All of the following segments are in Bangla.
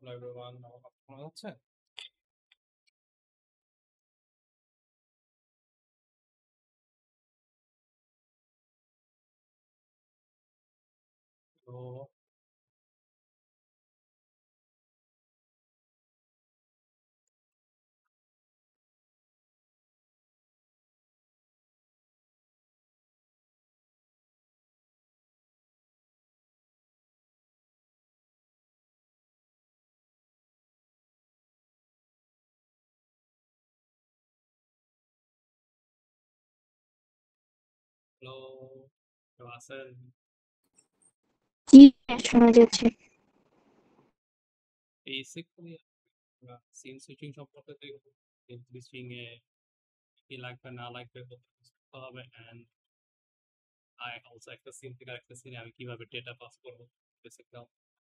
হ্যালো এভরিওয়ান, আমার কথা শোনা যাচ্ছে? তো হ্যালো, কেউ আছেন? জি, শোনা যাচ্ছে। বেসিক্যালি আমরা সিন সুইচিং সম্পর্কে দেখব। সিন সুইচিং এ কি লাগবে না লাগবে কোথায় বুঝতে হবে, অ্যান্ড আই অলসো একটা সিন থেকে আরেকটা সিনে আমি কিভাবে ডেটা পাস করবো। বেসিক্যালি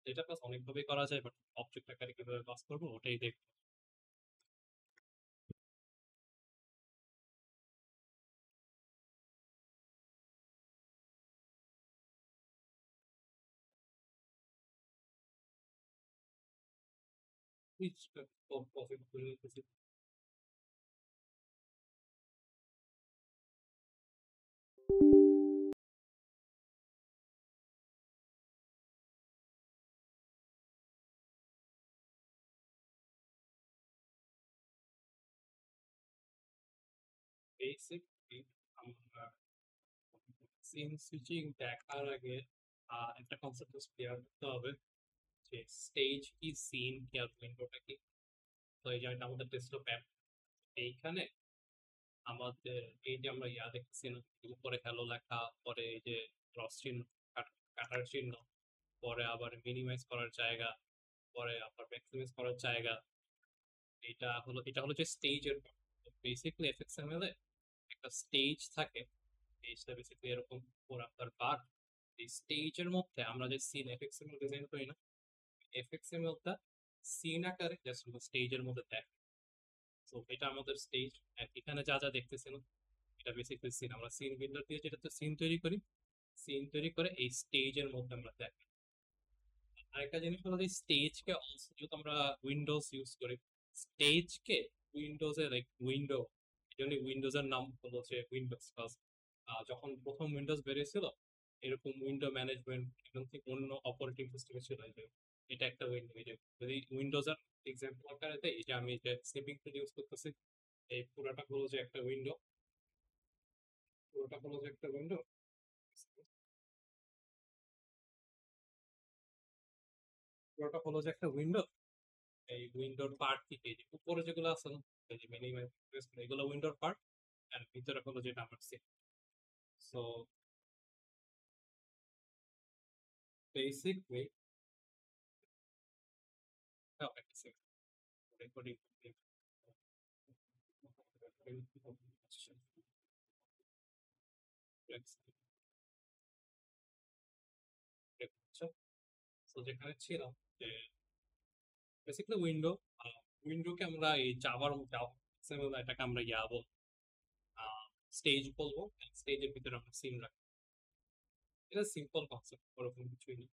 ডেটা পাস অনেকভাবেই করা যায়, বাট অবজেক্ট আকারে কিভাবে পাস করবো ওটাই দেখবো। Which possible বেসিকলি আমরা সিন সুইচিং দেখার আগে একটা কনসেপ্ট ক্লিয়ার করতে হবে যে স্টেজ কি, সিন কি, আর উইন্ডোটা কি। তো এই যে এটা আমাদের ডেস্কটপ অ্যাপ, এইখানে আমাদের এই যে আমরা দেখতেছি না, উপরে হ্যালো লেখা, পরে এই যে ক্রস চিহ্ন, কাটার চিহ্ন, পরে আবার মিনিমাইজ করার জায়গা, পরে আবার ম্যাক্সিমাইজ করার জায়গা। এটা হলো যে স্টেজের। বেসিক্যালি এফএক্সএমএল এ একটা স্টেজ থাকে। স্টেজটা বেসিক্যালি এরকম পুরো আপনার বার। এই স্টেজের মধ্যে আমরা যে সিন এফএক্সএমএল ডিজাইন করি না, এফএক্সএমএলটা সিন আকারে জাস্ট স্টেজের মধ্যে দেয়। তো এটা আমাদের স্টেজ। এখানে যা যা দেখতেছেন এটা বেসিক্যালি সিন। আমরা সিন বিল্ডার দিয়ে যেটাতে সিন তৈরি করি, সিন তৈরি করে এই স্টেজের মধ্যে আমরা দেখি। আরেকটা জিনিস হলো যে স্টেজকে অলসো, যেহেতু আমরা উইন্ডোজ ইউজ করি, স্টেজকে উইন্ডোজে লাইক উইন্ডো, এই জন্য উইন্ডোজের নাম হলো যে উইন্ডোজ। যখন প্রথম উইন্ডোজ বেরিয়েছিল, এরকম উইন্ডো ম্যানেজমেন্ট এখন থেকে অন্য অপারেটিং সিস্টেমে ছিল যে এটা একটা উইন্ডো। এই যে যদি উইন্ডোজের এক্সাম্পল আকারে দেয়, এই যে আমি যে স্নিপিং টুল ইউজ করতেছি, এই পুরোটা হলো যে একটা উইন্ডো, পুরোটা হলো যে একটা উইন্ডো, পুরোটা হলো যে একটা উইন্ডো। এই উইন্ডোর পার্ট থেকে এই যে উপরে যেগুলো আছে না, এই যে মিনিমাইজ, এগুলো উইন্ডোর পার্ট, আর ভিতরে হলো যেটা আমার সেট। সো বেসিকলি রেকর্ডিং তো যেখানে ছিলাম যে বেসিক্যালি উইন্ডো, উইন্ডোকে আমরা এই জাভার এটাকে আমরা বলবো স্টেজ বলবো। স্টেজের ভিতরে আমরা সিন রাখবো। এটা সিম্পল কনসেপ্ট, ওরকম কিছুই নেই।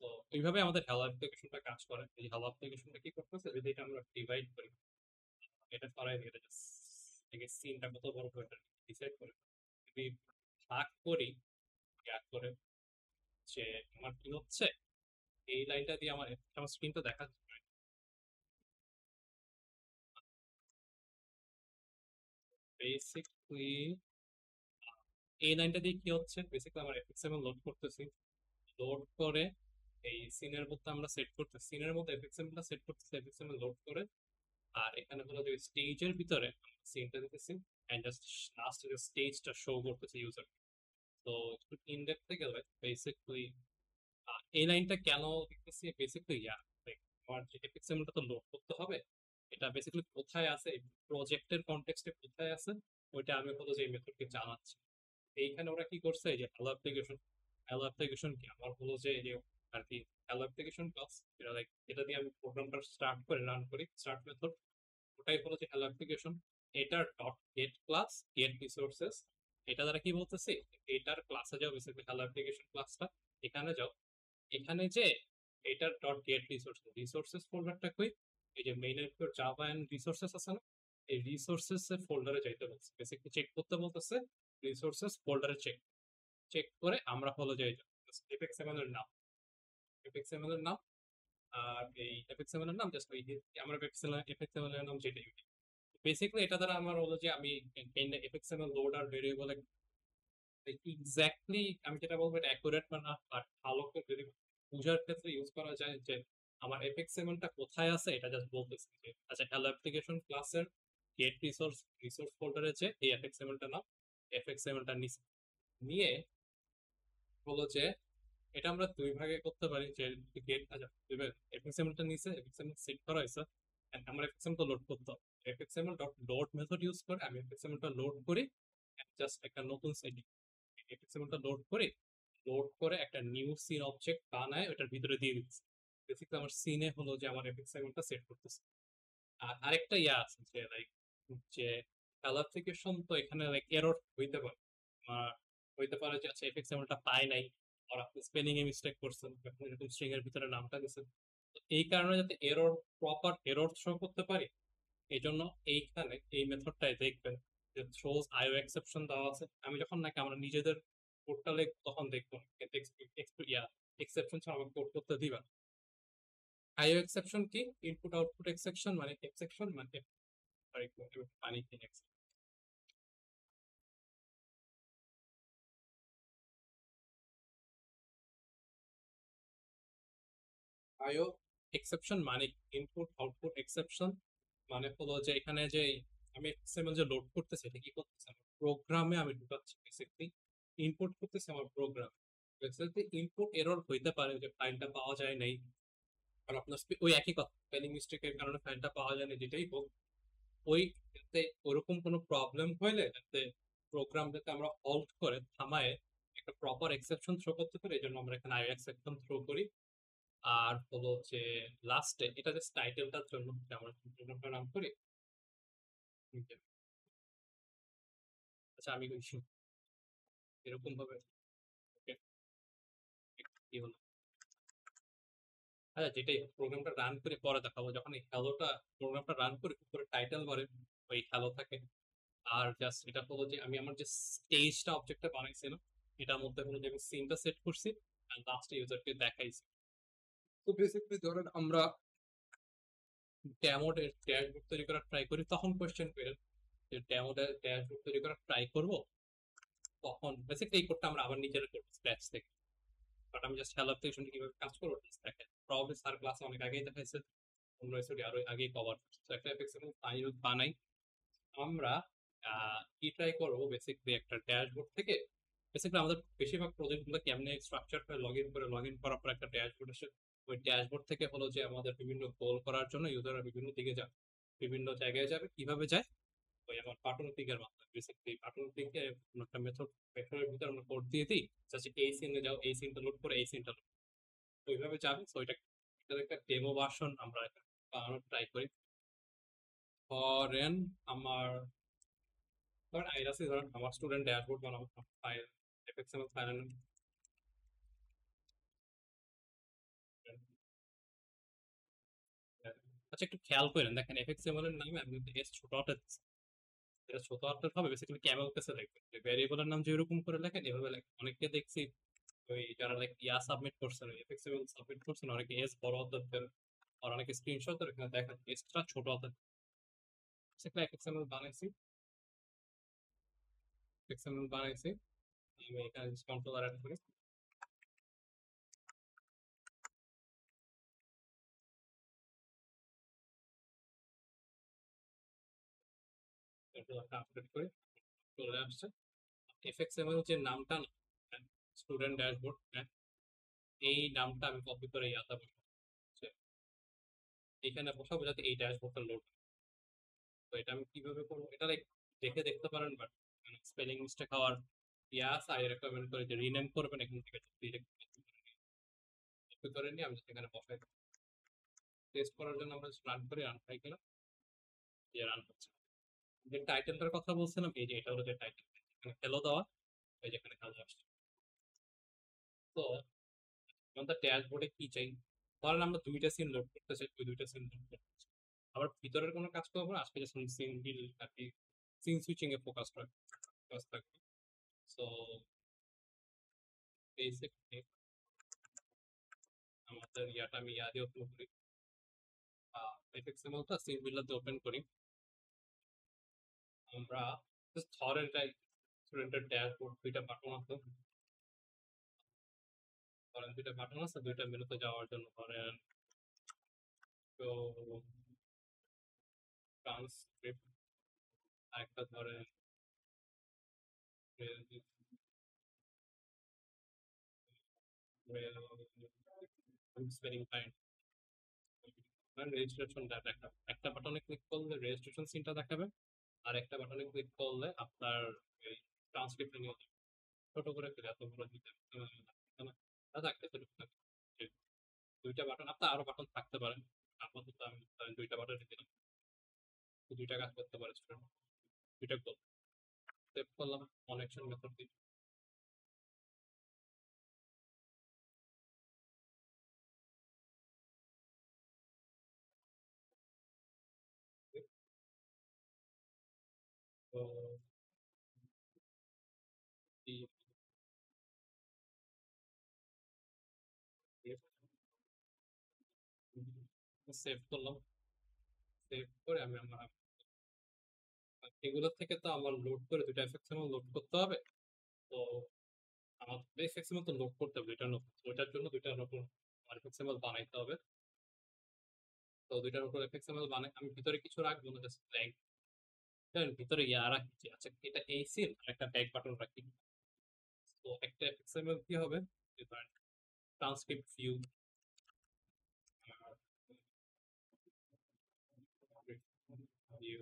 তো এইভাবে আমাদের হ্যালো অ্যাপ্লিকেশনটা কাজ করে। এই হ্যালো অ্যাপ্লিকেশনটা কি করতেছে, যদি এটা আমরা ডিভাইড করি, এটা সরাই দিই, এটা জাস্ট সিনটা কত বড় করে এটা ডিসাইড করে। যদি ভাগ করি, করে যে আমার কি হচ্ছে, এই লাইনটা দিয়ে আমার স্ক্রিনটা দেখা যাচ্ছে। বেসিকলি এই লাইনটা দিয়ে কি হচ্ছে, বেসিক্যালি আমার এফএক্সএমএল লোড করতেছি, লোড করে এই সিনের মধ্যে আমরা সেট করতেছি, সিনের মধ্যে এফএক্সএমএলটা সেট করতেছি, এফএক্সএমএল লোড করে। আর এখানে হলো যে স্টেজের ভিতরে সিনটা দিতেছি, এন্ড জাস্ট লাস্ট স্টেজটা শো করতেছে ইউজার। তো একটু ইন ডেপথে গেলে বেসিক্যালি এই লাইনটা কেন দেখতেছি, বেসিক্যালি আমার যে এপিক্সেলটা তো লোড করতে হবে, এটা বেসিক্যালি কোথায় আছে, প্রজেক্টের কনটেক্সটে কোথায় আছে, ওইটা আমি হলো যে এই মেথডকে জানাচ্ছি। এইখানে ওরা কি করছে, এই যে হ্যালো অ্যাপ্লিকেশন, হ্যালো অ্যাপ্লিকেশন কি আমার হলো যে এই যে আর কি হ্যালো অ্যাপ্লিকেশন ক্লাস, এটা লাইক এটা দিয়ে আমি প্রোগ্রামটা স্টার্ট করে রান করি, স্টার্ট মেথড, ওটাই হলো যে হ্যালো অ্যাপ্লিকেশন। এটার dot get class, get resources, এটা দ্বারা কি বলতেছি, এটার ক্লাসে যাও, বেসিক্যালি হ্যালো অ্যাপ্লিকেশন ক্লাসটা, এখানে যাও, এখানে যে এটার ডট গেট রিসোর্সেস ফোল্ডারটা কই, এই যে মেইনের ভিতর জাভা এন্ড রিসোর্সেস আছে না, এই রিসোর্সেস এর ফোল্ডারে যাইতে বলছে, বেসিক্যালি চেক করতে বলতেছে রিসোর্সেস ফোল্ডারে চেক চেক করে আমরা হলো যে এফএক্সএমএল এর নাম এফএক্সএমএল এর নাম আর এই এফএক্সএমএল এর নাম জাস্ট ওই আমরা এফএক্সএমএল এর নাম যেটাই বেসিক্যালি এটা দ্বারা আমার হলো যে আমি এফএক্সএমএল লোড আর ভেরিয়েবল এক্স্যাক্টলি আমি যেটা বলবো এটা অ্যাকুরেট বা না, বাট ভালো করে যদি বোঝার ক্ষেত্রে ইউজ করা যায় যে আমার এফএক্সএমএলটা কোথায় আছে এটা জাস্ট বলতেছি যে আচ্ছা হ্যালো অ্যাপ্লিকেশন ক্লাসের গেট রিসোর্স ফোল্ডারে যে এই এফএক্সএমএলটা নাম এফএক্সএমএলটা নিয়ে হলো যে এটা আমরা দুই ভাগে করতে পারি যে গেট আচ্ছা এফএক্সএমএলটা নিচে এফএক্সএমএল সেট করা হয়েছে and আমার এফএক্সএমএল লোড করতে হবে এফএক্সএমএল ডট লোড মেথড ইউজ করে আমি এফএক্সএমএলটা লোড করি জাস্ট একটা নতুন সেটিং এফএক্সএমএলটা লোড করে একটা নিউ সিন অবজেক্ট বানায় ওটার ভিতরে দিয়ে দিচ্ছি, বেসিক্যালি আমার সিনে হলো যে আমার এফএক্সএমএলটা সেট করতেছে। আর আরেকটা আছে যে লাইক যে অ্যাপ্লিকেশন তো এখানে লাইক এরর হইতে পারে, হইতে পারে যে আচ্ছা এফএক্সএমএলটা পায় নাই আর আপনি স্পেলিং এ মিস্টেক করছেন, আপনি এরকম স্ট্রিং এর ভিতরে নামটা দিয়েছেন, তো এই কারণে যাতে প্রপার এরর শো করতে পারি এই জন্য এইখানে এই মেথডটাই দেখবেন যে থ্রোজ আইও এক্সেপশন দেওয়া আছে। আমি যখন নাকি আমরা নিজেদের কোডটা লিখ তখন দেখবো এক্সেপশন ছাড়া আমাকে কোড করতে দিবেন। আইও এক্সেপশন কি, ইনপুট আউটপুট এক্সেপশন মানে পানি কিনে আইও এক্সেপশন মানে ইনপুট আউটপুট এক্সেপশন মানে হলো যে এখানে যে আমি এক্সএমএল যে লোড করতেছি এটা কি করতেছে আমার প্রোগ্রামে আমি ঢুকাচ্ছি, বেসিক্যালি ইনপুট করতেছি আমার প্রোগ্রাম, বেসিক্যালি ইনপুট এরর হইতে পারে যে ফাইলটা পাওয়া যায় নাই, আর আপনার ওই একই কথা স্পেলিং মিস্টেকের কারণে ফাইলটা পাওয়া যায় না যেটাই হোক, ওই যাতে ওরকম কোনো প্রবলেম হইলে যাতে প্রোগ্রাম যাতে আমরা হল্ট করে থামায় একটা প্রপার এক্সেপশন থ্রো করতে পারি এই জন্য আমরা এখানে আইও এক্সেপশন থ্রো করি। আর হলো যে লাস্টে এটা যে টাইটেলটার জন্য আমরা প্রোগ্রামটার নাম করি, আচ্ছা আমি এরকম ভাবে কি হলো আচ্ছা যেটাই প্রোগ্রামটা রান করে পরে দেখাবো যখন এই হ্যালোটা প্রোগ্রামটা রান করে উপরে টাইটেল বারে ওই হ্যালো থাকে। আর জাস্ট এটা হলো যে আমি আমার যে স্টেজটা অবজেক্টটা বানাইছিলাম এটার মধ্যে হলো যে আমি সিনটা সেট করছি আর লাস্টে ইউজারকে দেখাইছি। তো বেসিক্যালি ধরেন আমরা ডেমো ড্যাশবোর্ড তৈরি করার ট্রাই করি তখন কোয়েশ্চেন করেন যে ডেমো ড্যাশবোর্ড তৈরি করার ট্রাই করব তখন বেসিক্যালি এই কোডটা আমরা আবার নিজেরা করব স্ক্র্যাচ থেকে, বাট আমি জাস্ট হ্যালো অ্যাপ্লিকেশনটা কিভাবে কাজ করবো দেখেন প্রবাবলি স্যার ক্লাসে অনেক আগেই দেখাইছে, অন্য এসডি আরো আগেই কভার করছে। তো একটা এফএক্সএমএল ফাইল বানাই আমরা কি ট্রাই করবো বেসিক্যালি একটা ড্যাশবোর্ড থেকে, বেসিক্যালি আমাদের বেশিরভাগ প্রজেক্টগুলো কেমনে স্ট্রাকচার করে লগ ইন করার পর একটা ড্যাশবোর্ড আসে, ওই ড্যাশবোর্ড থেকে হলো যে আমাদের বিভিন্ন গোল করার জন্য ইউজাররা বিভিন্ন দিকে যাবে, বিভিন্ন জায়গায় যাবে, কিভাবে যায় ওই আমার পাটন পিকের মাধ্যমে, বেসিক্যালি পাটন পিকে একটা মেথডের ভিতরে আমরা কোড দিয়ে দিই জাস্ট এই সিনে যাও এই সিনটা লোড করে এই সিনটা লোড ওইভাবে যাবে। সো এটার একটা ডেমো ভার্সন আমরা বানানোর ট্রাই করি। ধরেন আমার ধরেন আইরাসি ধরেন আমার স্টুডেন্ট ড্যাশবোর্ড বানাবো ফাইল এফএক্সএমএল ফাইল আচ্ছা একটু খেয়াল করেন দেখেন এফএক্সএমএল এর নামে আমি কিন্তু এস ছোট হাতের দিচ্ছি, এটা ছোট হাতের হবে বেসিক্যালি ক্যামেল কেসে দেখবেন যে ভ্যারিয়েবলের নাম যেরকম করে লেখেন এভাবে লেখেন। অনেকে দেখছি ওই যারা লাইক সাবমিট করছেন ওই এফএক্সএমএল সাবমিট করছেন অনেকে এস বড় হাতের দেন আর অনেকে স্ক্রিনশট এখানে দেখেন এসটা ছোট হাতের। সেটা এফএক্সএমএল বানাইছি এফএক্সএমএল বানাইছি আমি এখানে কন্ট্রোলার অ্যাড করি আপডেট করে চলে আসছে। এফএক্সএমএল যে নামটা না স্টুডেন্ট ড্যাশবোর্ড এই নামটা আমি কপি করে ইয়াতে বসাবো, এখানে বসাবো যাতে এই ড্যাশবোর্ডটা লোড। তো এটা আমি কিভাবে করবো এটা লাইক দেখে দেখতে পারেন, বাট স্পেলিং মিস্টেক হওয়ার ইয়াস আই রেকমেন্ড করে যে রিনেম করবেন এখান থেকে কপি করে নিয়ে আমি এখানে বসাই টেস্ট করার জন্য আমরা রান করি রান খাই গেলাম যে রান হচ্ছে। যে টাইটেলটার কথা বলছিলাম এই যে এটা হলো যে টাইটেল এখানে হ্যালো দেওয়া এই যেখানে হ্যালো আসছে। তো আমাদের ড্যাশবোর্ডে কি চাই ধরেন আমরা দুইটা সিন লোড করতে চাই, ওই দুইটা সিন লোড করতে চাই, আবার ভিতরের কোনো কাজ করবো না, আজকে যখন সিন ডিল আর কি সিন সুইচিং এ ফোকাস থাকবে। সো বেসিকলি আমাদের ইয়াটা আমি ইয়া দিয়ে ওপেন করি, এফএক্সএমএলটা সিন বিল্ডার দিয়ে ওপেন করি। আমরা জাস্ট ধরেন এটা স্টুডেন্টের ড্যাশবোর্ড, দুইটা বাটন আছে, ধরেন দুইটা বাটন আছে, দুইটা মেনুতে যাওয়ার জন্য ধরেন তো ট্রান্সক্রিপ্ট, আরেকটা ধরেন স্পেলিং টাইম, রেজিস্ট্রেশন ডাটা। একটা একটা বাটনে ক্লিক করলে রেজিস্ট্রেশন সিনটা দেখাবে, আর একটা বাটনে ক্লিক করলে আপনার এই ট্রান্সক্রিপ্ট নিয়ে ছোট করে ফেলে এত বড় দিতে থাকতে দুইটা বাটন, আপনার আরো বাটন থাকতে পারে, আপাতত আমি দুইটা বাটন দিলাম, দুইটা কাজ করতে পারে স্টুডেন্ট, দুইটা গোল সেভ করলাম, কানেকশন মেথড দিই। তো সেভ করলাম, সেভ করে আমি আমার এগুলোর থেকে তো আমার লোড করে দুইটা এফএক্সএমএল লোড করতে হবে। তো আমার এফএক্সএমএল তো লোড করতে হবে, দুইটা নতুন, ওইটার জন্য দুইটা নতুন এফএক্সএমএল বানাইতে হবে। তো দুইটার উপর এফএক্সএমএল বানাই, আমি ভিতরে কিছু রাখবো না, জাস্ট ব্ল্যাঙ্ক ভিতরে ইয়া রাখছি। আচ্ছা এটা এই সিন আর একটা ব্যাক বাটন রাখি। তো একটা এফএক্সএমএল কি হবে, transcript view, view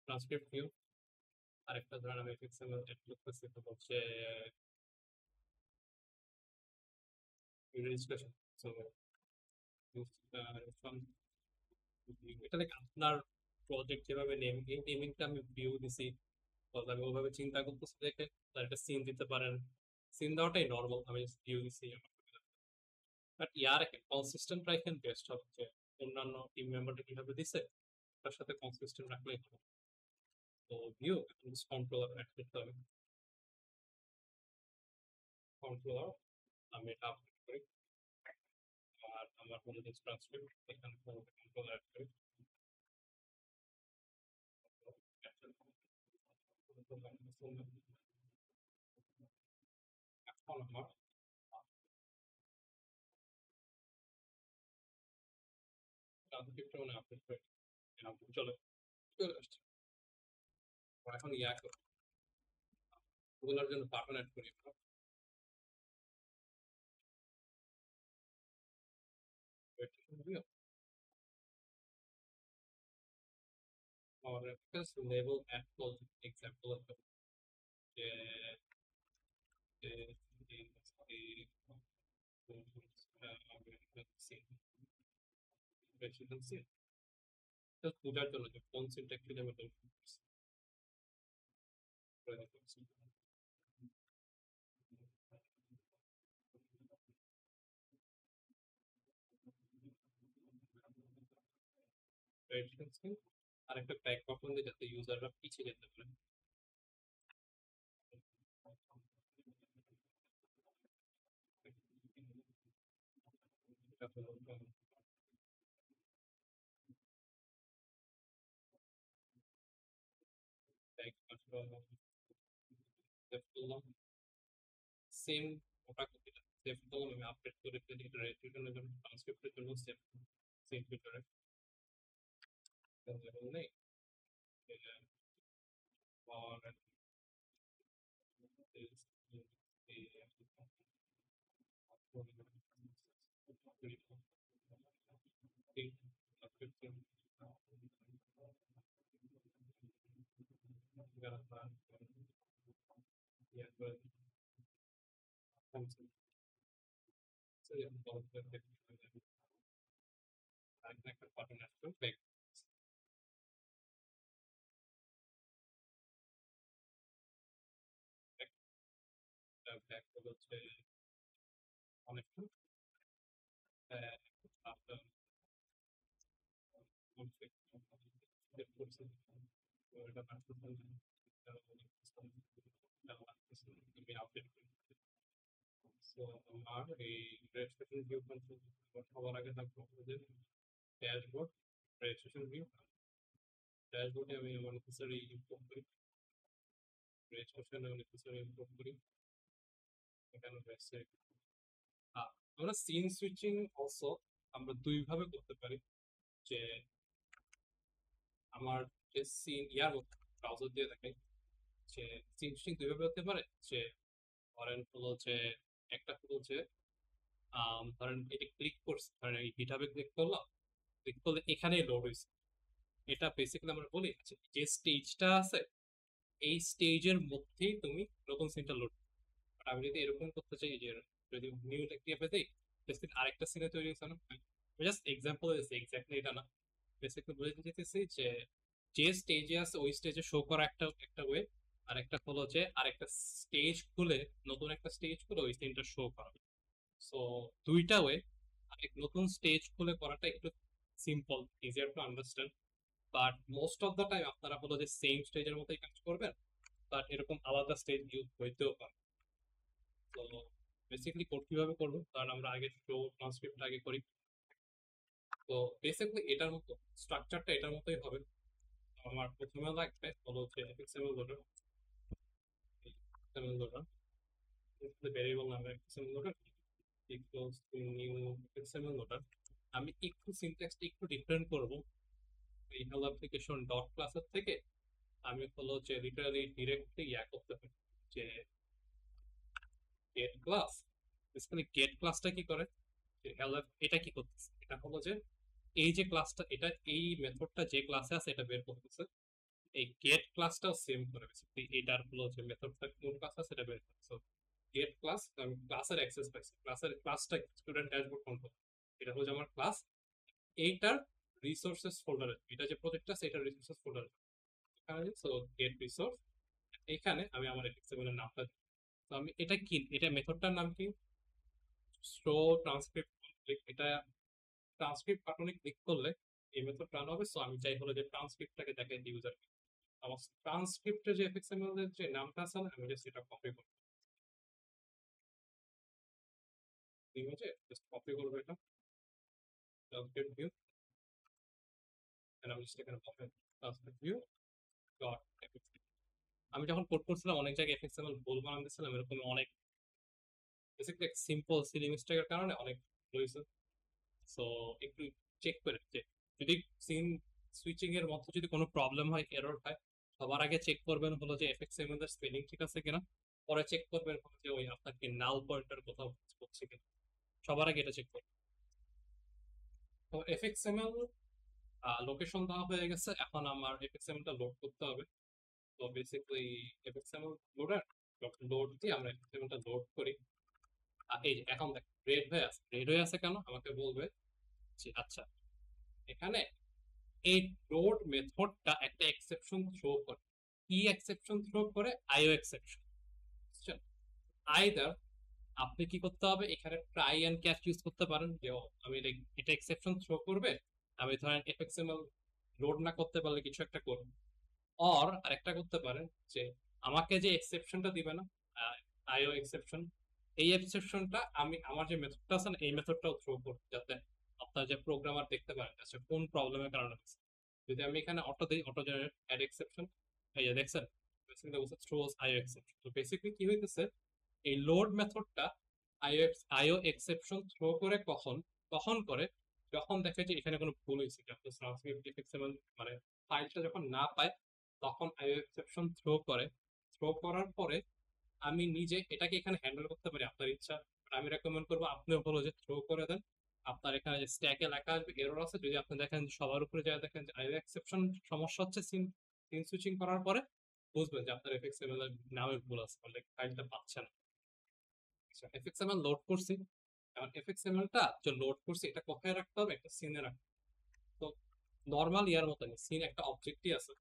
transcript view, আরেকটা ধরেন আমি এফএক্সএমএল এড করতেছি, তো হচ্ছে রেজিস্ট্রেশন। সো এটা দেখে আপনার প্রজেক্ট যেভাবে নেম, এই নেমিংটা আমি ভিউ দিছি, আমি ওভাবে চিন্তা করতেছি দেখে একটা সিন দিতে পারেন, সিন দেওয়াটাই নর্মাল, আমি ভিউ দিছি। বাট ইয়ার কনসিস্টেন্ট রাখেন বেস্ট হবে, যে অন্যান্য টিম মেম্বারটা কিভাবে দিছে তার সাথে কনসিস্টেন্ট রাখলেই হবে। তো ভিউ কন্ট্রোলার অ্যাড করতে হবে, কন্ট্রোলার আমি এটা আপডেট করি, আর আমার কোনো ট্রান্সক্রিপ্ট এখানে কন্ট্রোলার অ্যাড করি। এখন আমার ট্রান্সক্রিপ্টটা মানে আপডেট করে চলে চলে আসছে। এখন ইয়া করি, ওগুলোর জন্য বাটন অ্যাড করি আমরা। और because label at close example of the see just বোঝার জন্য যে কোন সিনটা কি লেভেল আর একটা ব্যাক বাটন দিয়ে যাতে ইউজাররা পিছিয়ে যেতে পারে। সেম ওটা সেভ করলাম, আমি আপডেট করে ফেলি, রেজিস্ট্রেশনের জন্য ট্রান্সক্রিপ্টের জন্য সেভ সেভ ভিতরে লেভেল নেই। और একটা বাটন আসবে ব্যাক, ব্যাক হচ্ছে অনেকটা করছি, তো এটা পারতেছেন আমি আপডেট করি। সো আমার এই রেজিস্ট্রেশন ভিউ কন্ট্রোল সবার আগে থাকবো যে ড্যাশবোর্ড, রেজিস্ট্রেশন ভিউ। ড্যাশবোর্ডে আমি আমার নেসেসারি ইম্পোর্ট করি, রেজিস্ট্রেশনে নেসেসারি ইম্পোর্ট করি, এখানে রয়েছে। আমরা সিন সুইচিং অলসো আমরা দুই ভাবে করতে পারি, যে আমার যে সিন ইয়ার মধ্যে ব্রাউজার দিয়ে দেখাই যে সিন সুইচিং দুই ভাবে হতে পারে, যে ধরেন হলো যে একটা হলো যে ধরেন এটা ক্লিক করছি, ধরেন এই গিটহাবে ক্লিক করলাম, ক্লিক করলে এখানেই লোড হয়েছে। এটা বেসিক্যালি আমরা বলি যে স্টেজটা আছে এই স্টেজের মধ্যেই তুমি নতুন সিনটা লোড। আমি যদি এরকম করতে চাই যে যদি নিউ একটি অ্যাপে দিই, বেসিক্যালি আরেকটা সিনে তৈরি হয়েছে না, জাস্ট এক্সাম্পল দিচ্ছি, এক্স্যাক্টলি এটা না। বেসিক্যালি বলে দিতেছি যে যে স্টেজে আছে ওই স্টেজে শো করা একটা একটা ওয়ে, আর একটা হলো যে আরেকটা স্টেজ খুলে, নতুন একটা স্টেজ খুলে ওই সিনটা শো করা। সো দুইটা ওয়ে, আরেক নতুন স্টেজ খুলে করাটা একটু simple, easier to understand, but most of the time আপনারা হলো যে সেম স্টেজের মতোই কাজ করবেন, বাট এরকম আলাদা স্টেজ ইউজ হইতেও পারে। তো বেসিক্যালি কোড কিভাবে করবো, কারণ আমরা আগে শো ট্রান্সক্রিপ্ট আগে করি। তো বেসিক্যালি এটার মতো স্ট্রাকচারটা এটার মতোই হবে। আমার প্রথমে লাগবে হলো যে XML loader, XML loader variable নামে XML loader equals to new XML loader. আমি একটু সিনট্যাক্সটা একটু ডিফারেন্ট করব, এই হেলো অ্যাপ্লিকেশন ডট ক্লাসের থেকে আমি হলো যে লিটারালি ডিরেক্টলি ইয়া করতে পারি, যে গেট ক্লাস। বেসিক্যালি গেট ক্লাসটা কি করে, যে হেলো এটা কি করতেছে, এটা হলো যে এই যে ক্লাসটা, এটা এই মেথডটা যে ক্লাসে আছে এটা বের করতেছে। এই গেট ক্লাসটাও সেম করে, বেসিক্যালি এটার হলো যে মেথডটা কোন ক্লাস আছে এটা বের করতেছে। গেট ক্লাস, আমি ক্লাসের অ্যাক্সেস পাইছি, ক্লাসের ক্লাসটা স্টুডেন্ট ড্যাশবোর্ড কন্ট্রোল, এটা হলো যে আমার ক্লাস, এইটার রিসোর্সেস ফোল্ডারে, এটা যে প্রজেক্টটা আছে এটার রিসোর্সেস ফোল্ডারে, এখানে সো গেট রিসোর্স, এখানে আমি আমার এফএক্সএমএল এর নামটা দিই। তো আমি এটা কি, এটা মেথডটার নাম কি, শো ট্রান্সক্রিপ্ট। এটা ট্রান্সক্রিপ্ট বাটনে ক্লিক করলে এই মেথড রান হবে। সো আমি চাই হলো যে ট্রান্সক্রিপ্টটাকে দেখাই ইউজারকে, আমার ট্রান্সক্রিপ্টে যে এফএক্সএমএল এর যে নামটা আছে না, আমি জাস্ট এটা কপি করব, ঠিক আছে, জাস্ট কপি করব এটা, ট্রান্সক্রিপ্ট ভিউ, এন্ড আমি জাস্ট এখানে কপি ট্রান্সক্রিপ্ট ভিউ ডট এফএক্সএমএল। আমি যখন কোড করছিলাম অনেক জায়গায় এফএক্সএমএল ভুল বানান দিয়েছিলাম, এরকম অনেক বেসিক্যালি সিম্পল সিলি মিস্টেকের কারণে অনেক রয়েছে। সো একটু চেক করে যে যদি সিন সুইচিং এর মধ্যে যদি কোনো প্রবলেম হয়, এরর হয়, সবার আগে চেক করবেন হলো যে এফএক্সএমএল এর স্পেলিং ঠিক আছে কিনা, পরে চেক করবেন হলো যে ওই আপনার কি নাল পয়েন্টার কোথাও হচ্ছে কিনা, সবার আগে এটা চেক করবেন। তো এফএক্সএমএল লোকেশন দেওয়া হয়ে গেছে, এখন আমার এফএক্সএমএল টা লোড করতে হবে। তো বেসিক্যালি এফএক্সএমএল লোডার লোড দিয়ে আমরা এফএক্সএমএল টা লোড করি। এই যে এখন দেখ রেড হয়ে আছে, রেড হয়ে আছে কেন আমাকে বলবে যে আচ্ছা এখানে এই লোড মেথডটা একটা এক্সেপশন থ্রো করে। কি এক্সেপশন থ্রো করে, আইও এক্সেপশন। বুঝছেন, আইদার আপনি কি করতে হবে, এখানে ট্রাই এন্ড ক্যাচ ইউজ করতে পারেন, যে আমি এটা এক্সেপশন থ্রো করবে, আমি ধরেন এফএক্সএমএল লোড না করতে পারলে কিছু একটা করব। অর আরেকটা করতে পারেন, যে আমাকে যে এক্সেপশনটা দিবে না, আইও এক্সেপশন, এই এক্সেপশনটা আমি আমার যে মেথডটা আছে না এই মেথডটাও থ্রো করব, যাতে আপনার যে প্রোগ্রামার দেখতে পারেন আচ্ছা কোন প্রবলেমের কারণে হচ্ছে। যদি আমি এখানে অটো দিই, অটো জেনারেট অ্যাড এক্সেপশন, এই যে দেখছেন বেসিক্যালি বলছে থ্রোস আইও এক্সেপশন। তো বেসিক্যালি কি হইতেছে, এই লোড মেথডটা আইও এক্সেপশন থ্রো করে কখন, কখন করে যখন দেখে যে এখানে কোনো ভুল হয়েছে, যখন ট্রান্সক্রিপ্ট এফএক্সএমএল মানে ফাইলটা যখন না পায় তখন আইও এক্সেপশন থ্রো করে। থ্রো করার পরে আমি নিজে এটাকে এখানে হ্যান্ডেল করতে পারি আপনার ইচ্ছা, আমি রেকমেন্ড করবো আপনিও বলো যে থ্রো করে দেন। আপনার এখানে যে স্ট্যাকে লেখা আসবে এরর আছে, যদি আপনি দেখেন সবার উপরে যা দেখেন যে আইও এক্সেপশন সমস্যা হচ্ছে সিন সিন সুইচিং করার পরে, বুঝবেন যে আপনার এফএক্সএমএল এর নামে ভুল আছে, ফলে ফাইলটা পাচ্ছে না। এফএক্সএমএল লোড করছি, এখন এফএক্সএমএল টা যে লোড করছি এটা কোথায় রাখতে হবে, একটা সিনে রাখতে হবে। তো নর্মাল ইয়ার মতনই সিন একটা অবজেক্টই আছে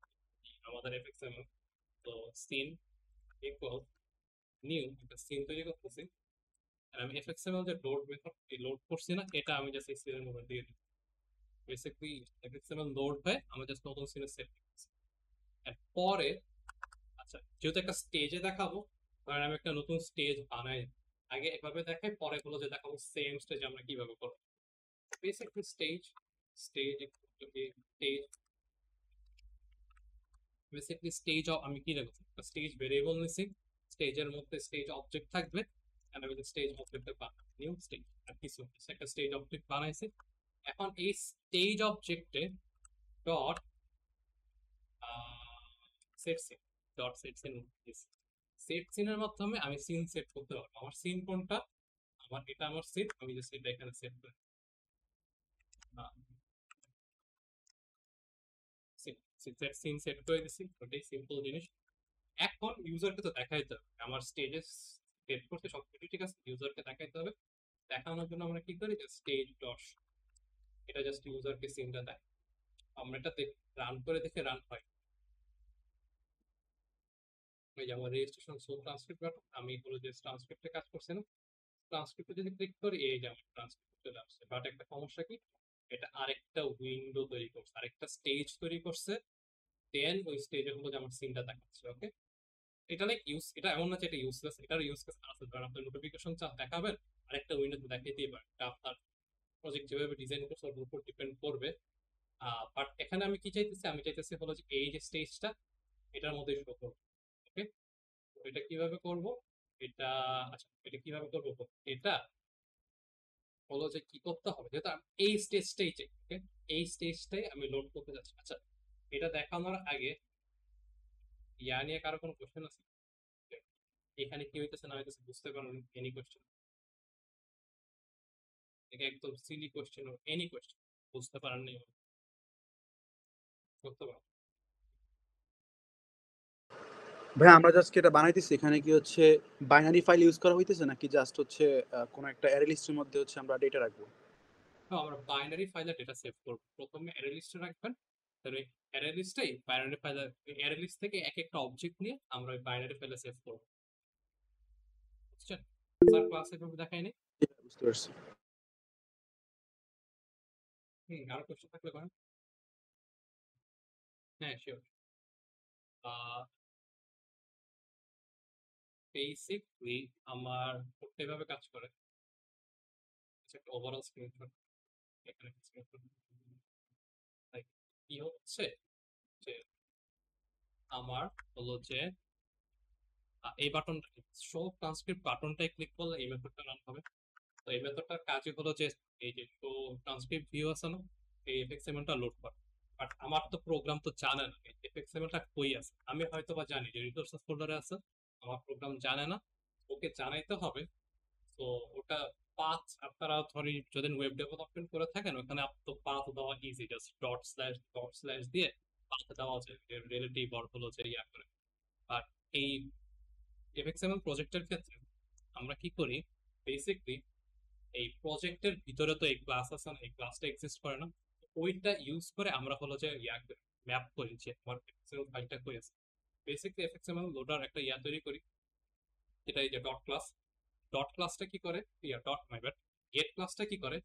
আমাদের এফএক্সএমএল। তো সিন ইকুয়াল নিউ একটা সিন তৈরি করতেছি, আর আমি এফএক্সএমএল যে লোড মেথড এই লোড করছি না এটা আমি জাস্ট এই সিনের মধ্যে দিয়ে দিই। বেসিক্যালি এফএক্সএমএল লোড হয়ে আমরা জাস্ট নতুন সিনে সেট করছি। পরে আচ্ছা, যেহেতু একটা স্টেজে দেখাবো, ধরেন আমি একটা নতুন স্টেজ বানাই, আগে এভাবে দেখাই, পরে হলো যে দেখাবো সেম স্টেজ আমরা কিভাবে করবো। Basically stage stage stage basically stage আমি কি রেখেছি, একটা স্টেজ ভেরিয়েবল নিছি, স্টেজের মধ্যে স্টেজ অবজেক্ট থাকবে, আমি স্টেজ অবজেক্টে নিউ স্টেজ আর কিছু একটা স্টেজ অবজেক্ট বানাইছি। এখন এই স্টেজ অবজেক্টে dot set scene dot set scene set সিনের মাধ্যমে আমি সিন সেট করতে পারবো। আমার সিন কোনটা, আমার এটা আমার সিন, আমি জাস্ট এটা এখানে সেট করে সেট সিন সেট করে দিছি, ওটাই সিম্পল জিনিস। এখন ইউজারকে তো দেখাইতে হবে আমার স্টেজে সেট করতে সবকিছু ঠিক আছে, ইউজারকে দেখাইতে হবে। দেখানোর জন্য আমরা কি করি, স্টেজ ডট, এটা জাস্ট ইউজারকে সিনটা দেয়। আমরা এটা রান করে দেখে রান হয়, এই যে আমার রেজিস্ট্রেশন সো ট্রান্সক্রিপ্ট বাটন, আমি হলো যে ট্রান্সক্রিপ্টে কাজ করছে না, ট্রান্সক্রিপ্টে যদি ক্লিক করি এই যে আমার ট্রান্সক্রিপ্ট চলে আসছে। বাট একটা সমস্যা কি, এটা আরেকটা উইন্ডো তৈরি করছে, আরেকটা স্টেজ তৈরি করছে, দেন ওই স্টেজে হলো যে আমার সিনটা দেখাচ্ছে। ওকে, এটা লাইক ইউজ, এটা এমন না যে এটা ইউজলেস, এটার ইউজ কেস আছে। ধরেন আপনার নোটিফিকেশন দেখাবেন, আরেকটা উইন্ডোতে দেখাইতেই পারে, এটা আপনার প্রজেক্ট যেভাবে ডিজাইন করছে ওর উপর ডিপেন্ড করবে। বাট এখানে আমি কি চাইতেছি, আমি চাইতেছি হলো যে এই যে স্টেজটা এটার মধ্যে শো করবো। ওকে, এটা কিভাবে করব, এটা আচ্ছা এটা কিভাবে করবো, এটা হলো যে কি করতে হবে, যেহেতু এই স্টেজটাই চাই, ওকে, এই স্টেজটাই আমি লোড করতে যাচ্ছি। আচ্ছা, এটা দেখানোর আগে ইয়া নিয়ে কারো কোনো কোশ্চেন আছে, এখানে কি হইতেছে না হইতেছে বুঝতে পারেন, এনি কোশ্চেন, একদম সিলি কোশ্চেন, এনি কোশ্চেন বুঝতে পারেন নাই করতে পারেন। ভাই আমরা জাস্ট কি এটা বানাইতেছি, এখানে কি হচ্ছে বাইনারি ফাইল ইউজ করা হইতেছে নাকি জাস্ট হচ্ছে কোন একটা অ্যারে লিস্টের মধ্যে হচ্ছে আমরা ডেটা রাখবো? তো আমরা বাইনারি ফাইলে ডেটা সেভ করব, প্রথমে অ্যারে লিস্টে রাখবেন, তাহলে অ্যারে লিস্টেই বাইনারি ফাইলে, অ্যারে লিস্ট থেকে এক একটা অবজেক্ট নিয়ে আমরা ওই বাইনারি ফাইলে সেভ করব, বুঝছেন? স্যার ক্লাসে এভাবে দেখায়নি। বুঝতে পারছি। আরো কোশ্চেন থাকলে করেন। হ্যাঁ শিওর। বেসিকলি আমার করতে এভাবে কাজ করে, একটা ওভারঅল স্ক্রিনশট, এখানে স্ক্রিনশট কি হচ্ছে যে আমার হলো যে এই বাটনটা শো ট্রান্সক্রিপ্ট বাটনটাই ক্লিক করলে এই মেথডটা রান হবে। তো এই মেথডটার কাজই হলো যে এই যে শো ট্রান্সক্রিপ্ট ভিউ আছে না, এই এফএক্সএমএলটা লোড করে। বাট আমার তো প্রোগ্রাম তো জানে না এই এফএক্সএমএলটা কই আছে, আমি হয়তো বা জানি যে রিসোর্সেস ফোল্ডারে আছে, আমার প্রোগ্রাম জানে না, ওকে জানাইতে হবে। তো ওটা পাথ আপনারা ধরি যদি ওয়েব ডেভেলপমেন্ট করে থাকেন, ওখানে তো পাথ দেওয়া ইজি, জাস্ট ডট স্ল্যাশ দিয়ে পাথ দেওয়া যায় রিলেটিভ অর হলো যে ইয়া করে। আর এই এফএক্সএমএল প্রজেক্টের ক্ষেত্রে আমরা কি করি, বেসিকলি এই প্রজেক্টের ভিতরে তো এই ক্লাস আছে না, এই ক্লাসটা এক্সিস্ট করে না, ওইটা ইউজ করে আমরা হলো যে ইয়া ম্যাপ করি যে আমার এফএক্সএমএল ফাইলটা কই আছে। বেসিকলি এফএক্সএমএল লোডার একটা ইয়া তৈরি করি, যেটা এই যে ডট ক্লাস, ডট ক্লাসটা কি করে, ইয়া ডট মাই ব্যাড, গেট ক্লাসটা কি করে,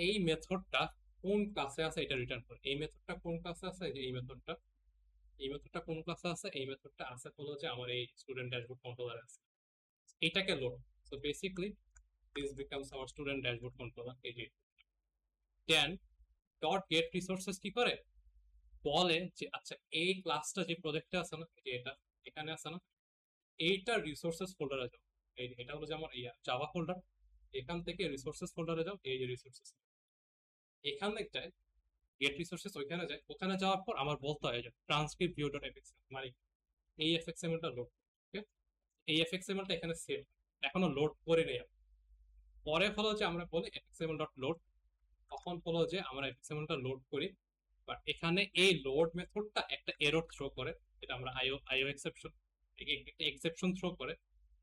এই মেথডটা কোন ক্লাসে আছে এটা রিটার্ন করে। এই মেথডটা কোন ক্লাসে আছে, যে এই মেথডটা কোন ক্লাসে আছে, এই মেথডটা আছে হলো যে আমার এই স্টুডেন্ট ড্যাশবোর্ড কন্ট্রোলার আছে, এটাকে load. So basically this becomes hour student dashboard controller. এই যে দেন ডট গেট রিসোর্সেস কি করে, বলে যে আচ্ছা এই ক্লাসটা যে প্রজেক্টে আছে না, যে এটা এখানে আছে না, এইটা রিসোর্সেস ফোল্ডারে যাও, এই এটা হলো যে আমার জাভা ফোল্ডার, এখান থেকে রিসোর্সেস ফোল্ডারে যাও, এই যে রিসোর্সেস এখানে যায়, গেট রিসোর্সেস ওইখানে যায়, ওখানে যাওয়ার পর আমার বলতে হয় যে ট্রান্সক্রিপ্ট ভিউ ডট এফএক্সএমএল, মানে এই এফএক্সএমএলটা লোড, ওকে, এই এফএক্সএমএলটা এখানে সেভ, এখনো লোড করে নেই। পরে হলো যে আমরা বলি এফএক্সএমএল ডট লোড, তখন হলো যে আমরা এফএক্সএমএলটা লোড করি, বাট এখানে এই লোড মেথডটা একটা এরর থ্রো করে, এটা আমরা আইও এক্সেপশন, এক্সেপশন থ্রো করে,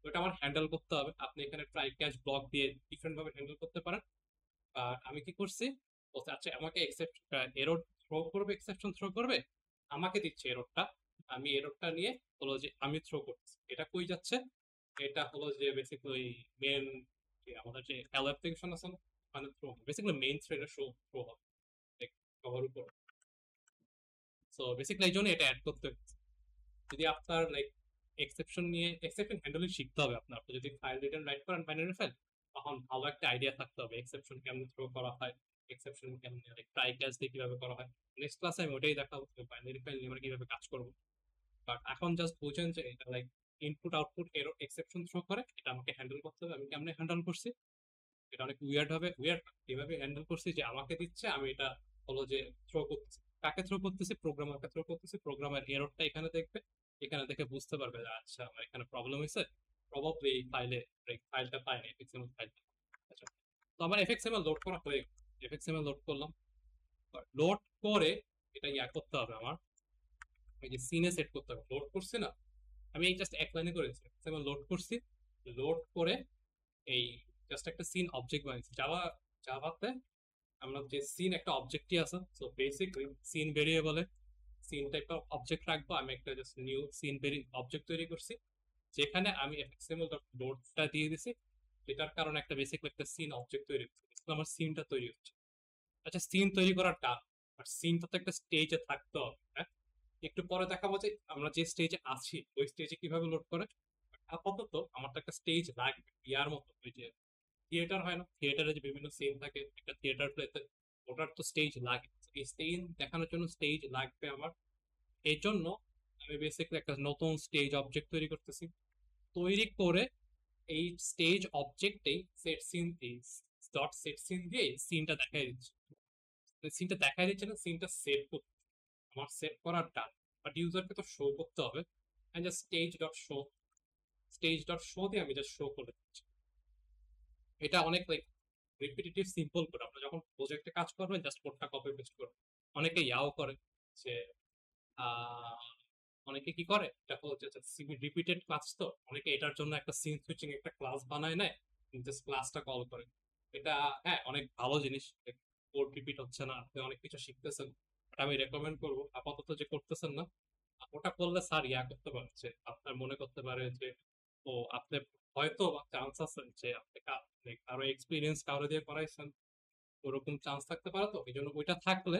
ওটা আমার হ্যান্ডেল করতে হবে। আপনি এখানে ট্রাই ক্যাচ ব্লক দিয়ে ডিফারেন্ট ভাবে হ্যান্ডেল করতে পারেন। আর আমি কি করছি, বলছে আচ্ছা আমাকে এরর থ্রো করবে, এক্সেপশন থ্রো করবে, আমাকে দিচ্ছে এররটা, আমি এররটা নিয়ে হলো যে আমি থ্রো করছি, এটা কই যাচ্ছে, এটা হলো যে বেসিক্যালি মেন আমাদের যে অ্যাপ্লিকেশন আছে না, মানে থ্রো বেসিক্যালি মেইন থ্রেডে থ্রো হবে। সবার উপর। সো বেসিক্যালি এই জন্য এটা অ্যাড করতে হচ্ছে। যদি আপনার লাইক এক্সেপশন হ্যান্ডেলিং শিখতে হবে আপনার। আপনি যদি ফাইল রিটার্ন রাইট করেন বাইনারি ফাইল, তখন ভালো একটা আইডিয়া থাকতে হবে এক্সেপশন কেমনে থ্রো করা হয়, এক্সেপশন কেমনে লাইক ট্রাই ক্যাচ দিয়ে কিভাবে করা হয়। নেক্সট ক্লাসে আমি ওটাই দেখাবো বাইনারি ফাইল নিয়ে আমরা কিভাবে কাজ করবো। বাট এখন জাস্ট বুঝেন যে এটা লাইক ইনপুট আউটপুট এর এক্সেপশন থ্রো করে, এটা আমাকে হ্যান্ডেল করতে হবে। আমি কেমনে হ্যান্ডেল করছি, এটা অনেক উইয়ার্ড এভাবে হ্যান্ডেল করছি যে আমাকে দিচ্ছে, আমি এটা হলো যে থ্রো করতেছি। কাকে থ্রো করতেছি? প্রোগ্রামারকে থ্রো করতেছি। প্রোগ্রামার এররটা এখানে দেখবে, এখানে দেখে বুঝতে পারবে যে আচ্ছা আমার এখানে প্রবলেম হয়েছে, প্রবাবলি এই ফাইলটা পাইনি, এফএক্সএমএল ফাইল। আচ্ছা, তো আমার এফএক্সএমএল লোড করা হয়ে গেল। এফএক্সএমএল লোড করলাম, লোড করে এটা করতে হবে আমার, এই যে সিনে সেট করতে হবে। লোড করছি না, আমি এই জাস্ট এক লাইনে করেছি, লোড করছি। লোড করে এই জাস্ট একটা সিন অবজেক্ট বানিয়েছি। জাভাতে আমরা যে সিন একটা অবজেক্টই আছে, সো বেসিকলি সিন ভেরিয়েবলে সিন টাইপ অফ অবজেক্ট রাখবো। আমি একটা জাস্ট নিউ সিন অবজেক্ট তৈরি করছি, যেখানে আমি এফএক্সএমএল.লোডটা দিয়ে দিছি, যেটার কারণে একটা বেসিকলি একটা সিন অবজেক্ট তৈরি হচ্ছে। আমার সিনটা তৈরি হচ্ছে। আচ্ছা, সিন তৈরি করার টান, আর সিনটা তো একটা স্টেজে থাকতে হবে, হ্যাঁ? একটু পরে দেখাবো যে আমরা যে স্টেজে আছি ওই স্টেজে কিভাবে লোড করে। আপাতত আমার তো একটা স্টেজ লাগবে, ইয়ার মতো। ওই যে থিয়েটার হয় না, থিয়েটারে যে বিভিন্ন সিন থাকে একটা থিয়েটার প্লেতে, ওটার তো স্টেজ লাগে। এই স্টেজ দেখানোর জন্য স্টেজ লাগবে আমার। এই জন্য আমি বেসিক্যালি একটা নতুন স্টেজ অবজেক্ট তৈরি করতেছি। তৈরি করে এই স্টেজ অবজেক্টেই set scene dot set scene দিয়ে সিনটা দেখাই দিচ্ছে। সিনটা দেখাই দিচ্ছে না, সিনটা সেট করতে আমার সেট করার টান, বাট ইউজারকে তো শো করতে হবে। জাস্ট স্টেজ ডট শো দিয়ে আমি জাস্ট শো করে দিচ্ছি। এটা অনেক লাইক রিপিটেটিভ সিম্পল কোড। আপনারা যখন প্রজেক্টে কাজ করবেন জাস্ট কোডটা কপি পেস্ট করবেন। অনেকে ইয়াও করে যে অনেকে কি করে, এটা হচ্ছে রিপিটেড ক্লাস, তো অনেকে এটার জন্য একটা সিন সুইচিং একটা ক্লাস বানায় নেয়, জাস্ট ক্লাসটা কল করে। এটা হ্যাঁ অনেক ভালো জিনিস, কোড রিপিট হচ্ছে না, আপনি অনেক কিছু শিখতেছেন। বাট আমি রেকমেন্ড করবো আপাতত যে করতেছেন না, ওটা করলে স্যার করতে পারছে, আপনার মনে করতে পারে যে ও আপনি হয়তো চান্স আছে যে আপনি আরো এক্সপিরিয়েন্স কারো দিয়ে করাইছেন, ওরকম চান্স থাকতে পারে। তো এই জন্য ওইটা থাকলে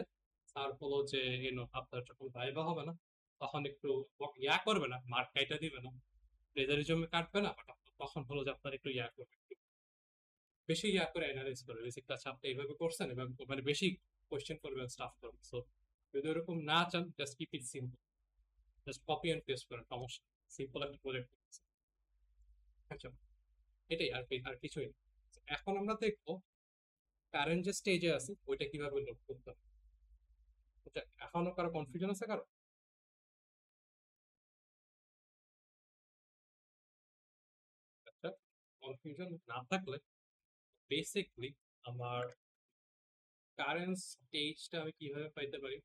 স্যার হলো যে আপনার যখন ভাইবা হবে না, তখন একটু করবে না, মার্ক কাইটা দিবে না, প্লেজারিজমে কাটবে না, বাট তখন হলো যে আপনার একটু করবে, একটু বেশি করে অ্যানালাইজ করবে। বেসিক কাজ আপনি এইভাবে করছেন, এবং মানে বেশি কোয়েশ্চেন করবে, স্টাফ করবে। সো যদি ওরকম না চান, just keep it simple, just copy and paste করেন, সমস্যা। সিম্পল একটা প্রজেক্ট। আচ্ছা, এটাই আর কিছুই না। এখন আমরা দেখবো কারেন্ট যে স্টেজে আছে ওইটা কিভাবে লোড করতে হবে। এখনো কারো কনফিউশন আছে কারো? একটা কনফিউশন না থাকলে বেসিকলি আমার কারেন্ট স্টেজটা আমি কিভাবে পাইতে পারি,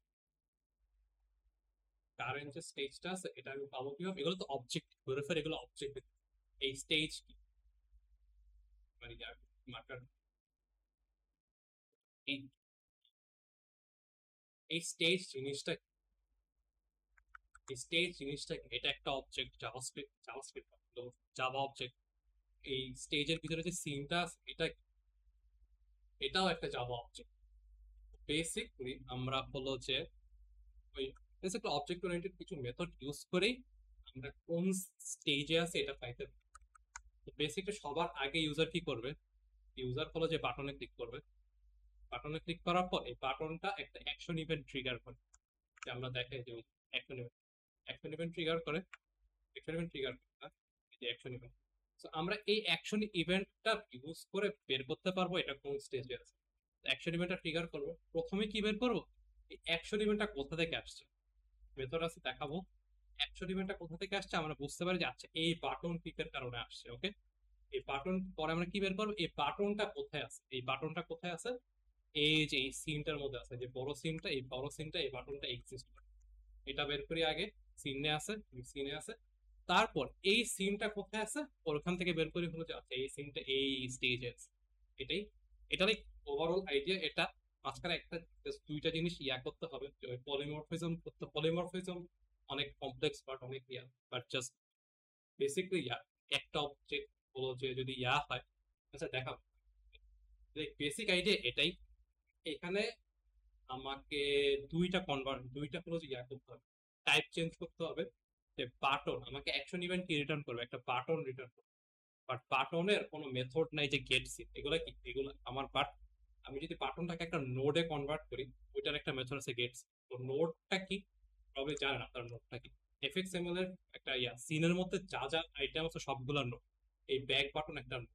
কারেন্ট যে স্টেজটা আছে এটা আমি পাবো কিভাবে? এগুলো তো অবজেক্ট, ধরে ফের এগুলো অবজেক্ট। এই স্টেজ কি মানে মার্কার, এই এই স্টেজ জিনিসটা, এই স্টেজ জিনিসটা এটা একটা অবজেক্ট, জাভা অবজেক্ট। এই স্টেজের ভিতরে যে সিনটা আছে এটাও একটা জাভা অবজেক্ট। বেসিকলি আমরা হলো যে ওই বেসিক্যালি অবজেক্ট ওরিয়েন্টেড কিছু মেথড ইউজ করেই আমরা কোন স্টেজে আছে এটা পাইতে পারি। তো বেসিক্যালি সবার আগে ইউজার কি করবে, ইউজার হলো যে বাটনে ক্লিক করবে। বাটনে ক্লিক করার পর এই বাটনটা একটা অ্যাকশন ইভেন্ট ট্রিগার করে, যে আমরা দেখাই যে অ্যাকশন ইভেন্ট ট্রিগার করে, অ্যাকশন ইভেন্ট ট্রিগার করে না, এই অ্যাকশন ইভেন্ট। সো আমরা এই অ্যাকশন ইভেন্টটা ইউজ করে বের করতে পারবো এটা কোন স্টেজে আছে। অ্যাকশন ইভেন্টটা ট্রিগার করবো, প্রথমে কি বের করবো, এই অ্যাকশন ইভেন্টটা কোথা থেকে আসছে। ভেতর আছে দেখাবো অ্যাকশন ইভেন্টটা কোথা থেকে আসছে, আমরা বুঝতে পারি যে আচ্ছা এই বাটন ক্লিকের কারণে আসছে। ওকে, এই বাটন পরে আমরা কি বের করবো, এই বাটনটা কোথায় আছে, এই বাটনটা কোথায় আছে, এই যে এই সিনটার মধ্যে আছে, যে বড় সিনটা, এই বড় সিনটা এই বাটনটা এক্সিস্ট করে, এটা বের করি আগে। সিনে আছে, তারপর এই সিনটা কোথায় আছে ওখান থেকে বের করি হলো যে আচ্ছা এই সিনটা এই স্টেজে আছে। এটাই এটারই ওভারঅল আইডিয়া। এটা মাঝখানে একটা দুইটা জিনিস করতে হবে, পলিমরফিজম অনেক কমপ্লেক্স বাট অনেক বাট জাস্ট বেসিকলি একটা অবজেক্ট হলো যে যদি হয়, আচ্ছা দেখাবো বেসিক আইডিয়া এটাই। এখানে আমাকে দুইটা হলো যে ইয়া করতে হবে, টাইপ চেঞ্জ করতে হবে। যে বাটন আমাকে অ্যাকশন ইভেন্ট কি রিটার্ন করবে, একটা বাটন রিটার্ন করবে। বাট বাটনের কোনো মেথড নাই যে গেট সিন, এগুলা কি, এগুলো আমার বাট আমি যদি বাটনটাকে একটা নোডে কনভার্ট করি, ওইটার একটা মেথড আছে গেটস। তো নোডটা কি প্রবলি জানেন আপনার নোডটা কি। এফএক্সএমএল এর একটা ইয়া সিনের মধ্যে যা যা আইটেম আছে সবগুলা নোড। এই ব্যাক বাটন একটা নোড,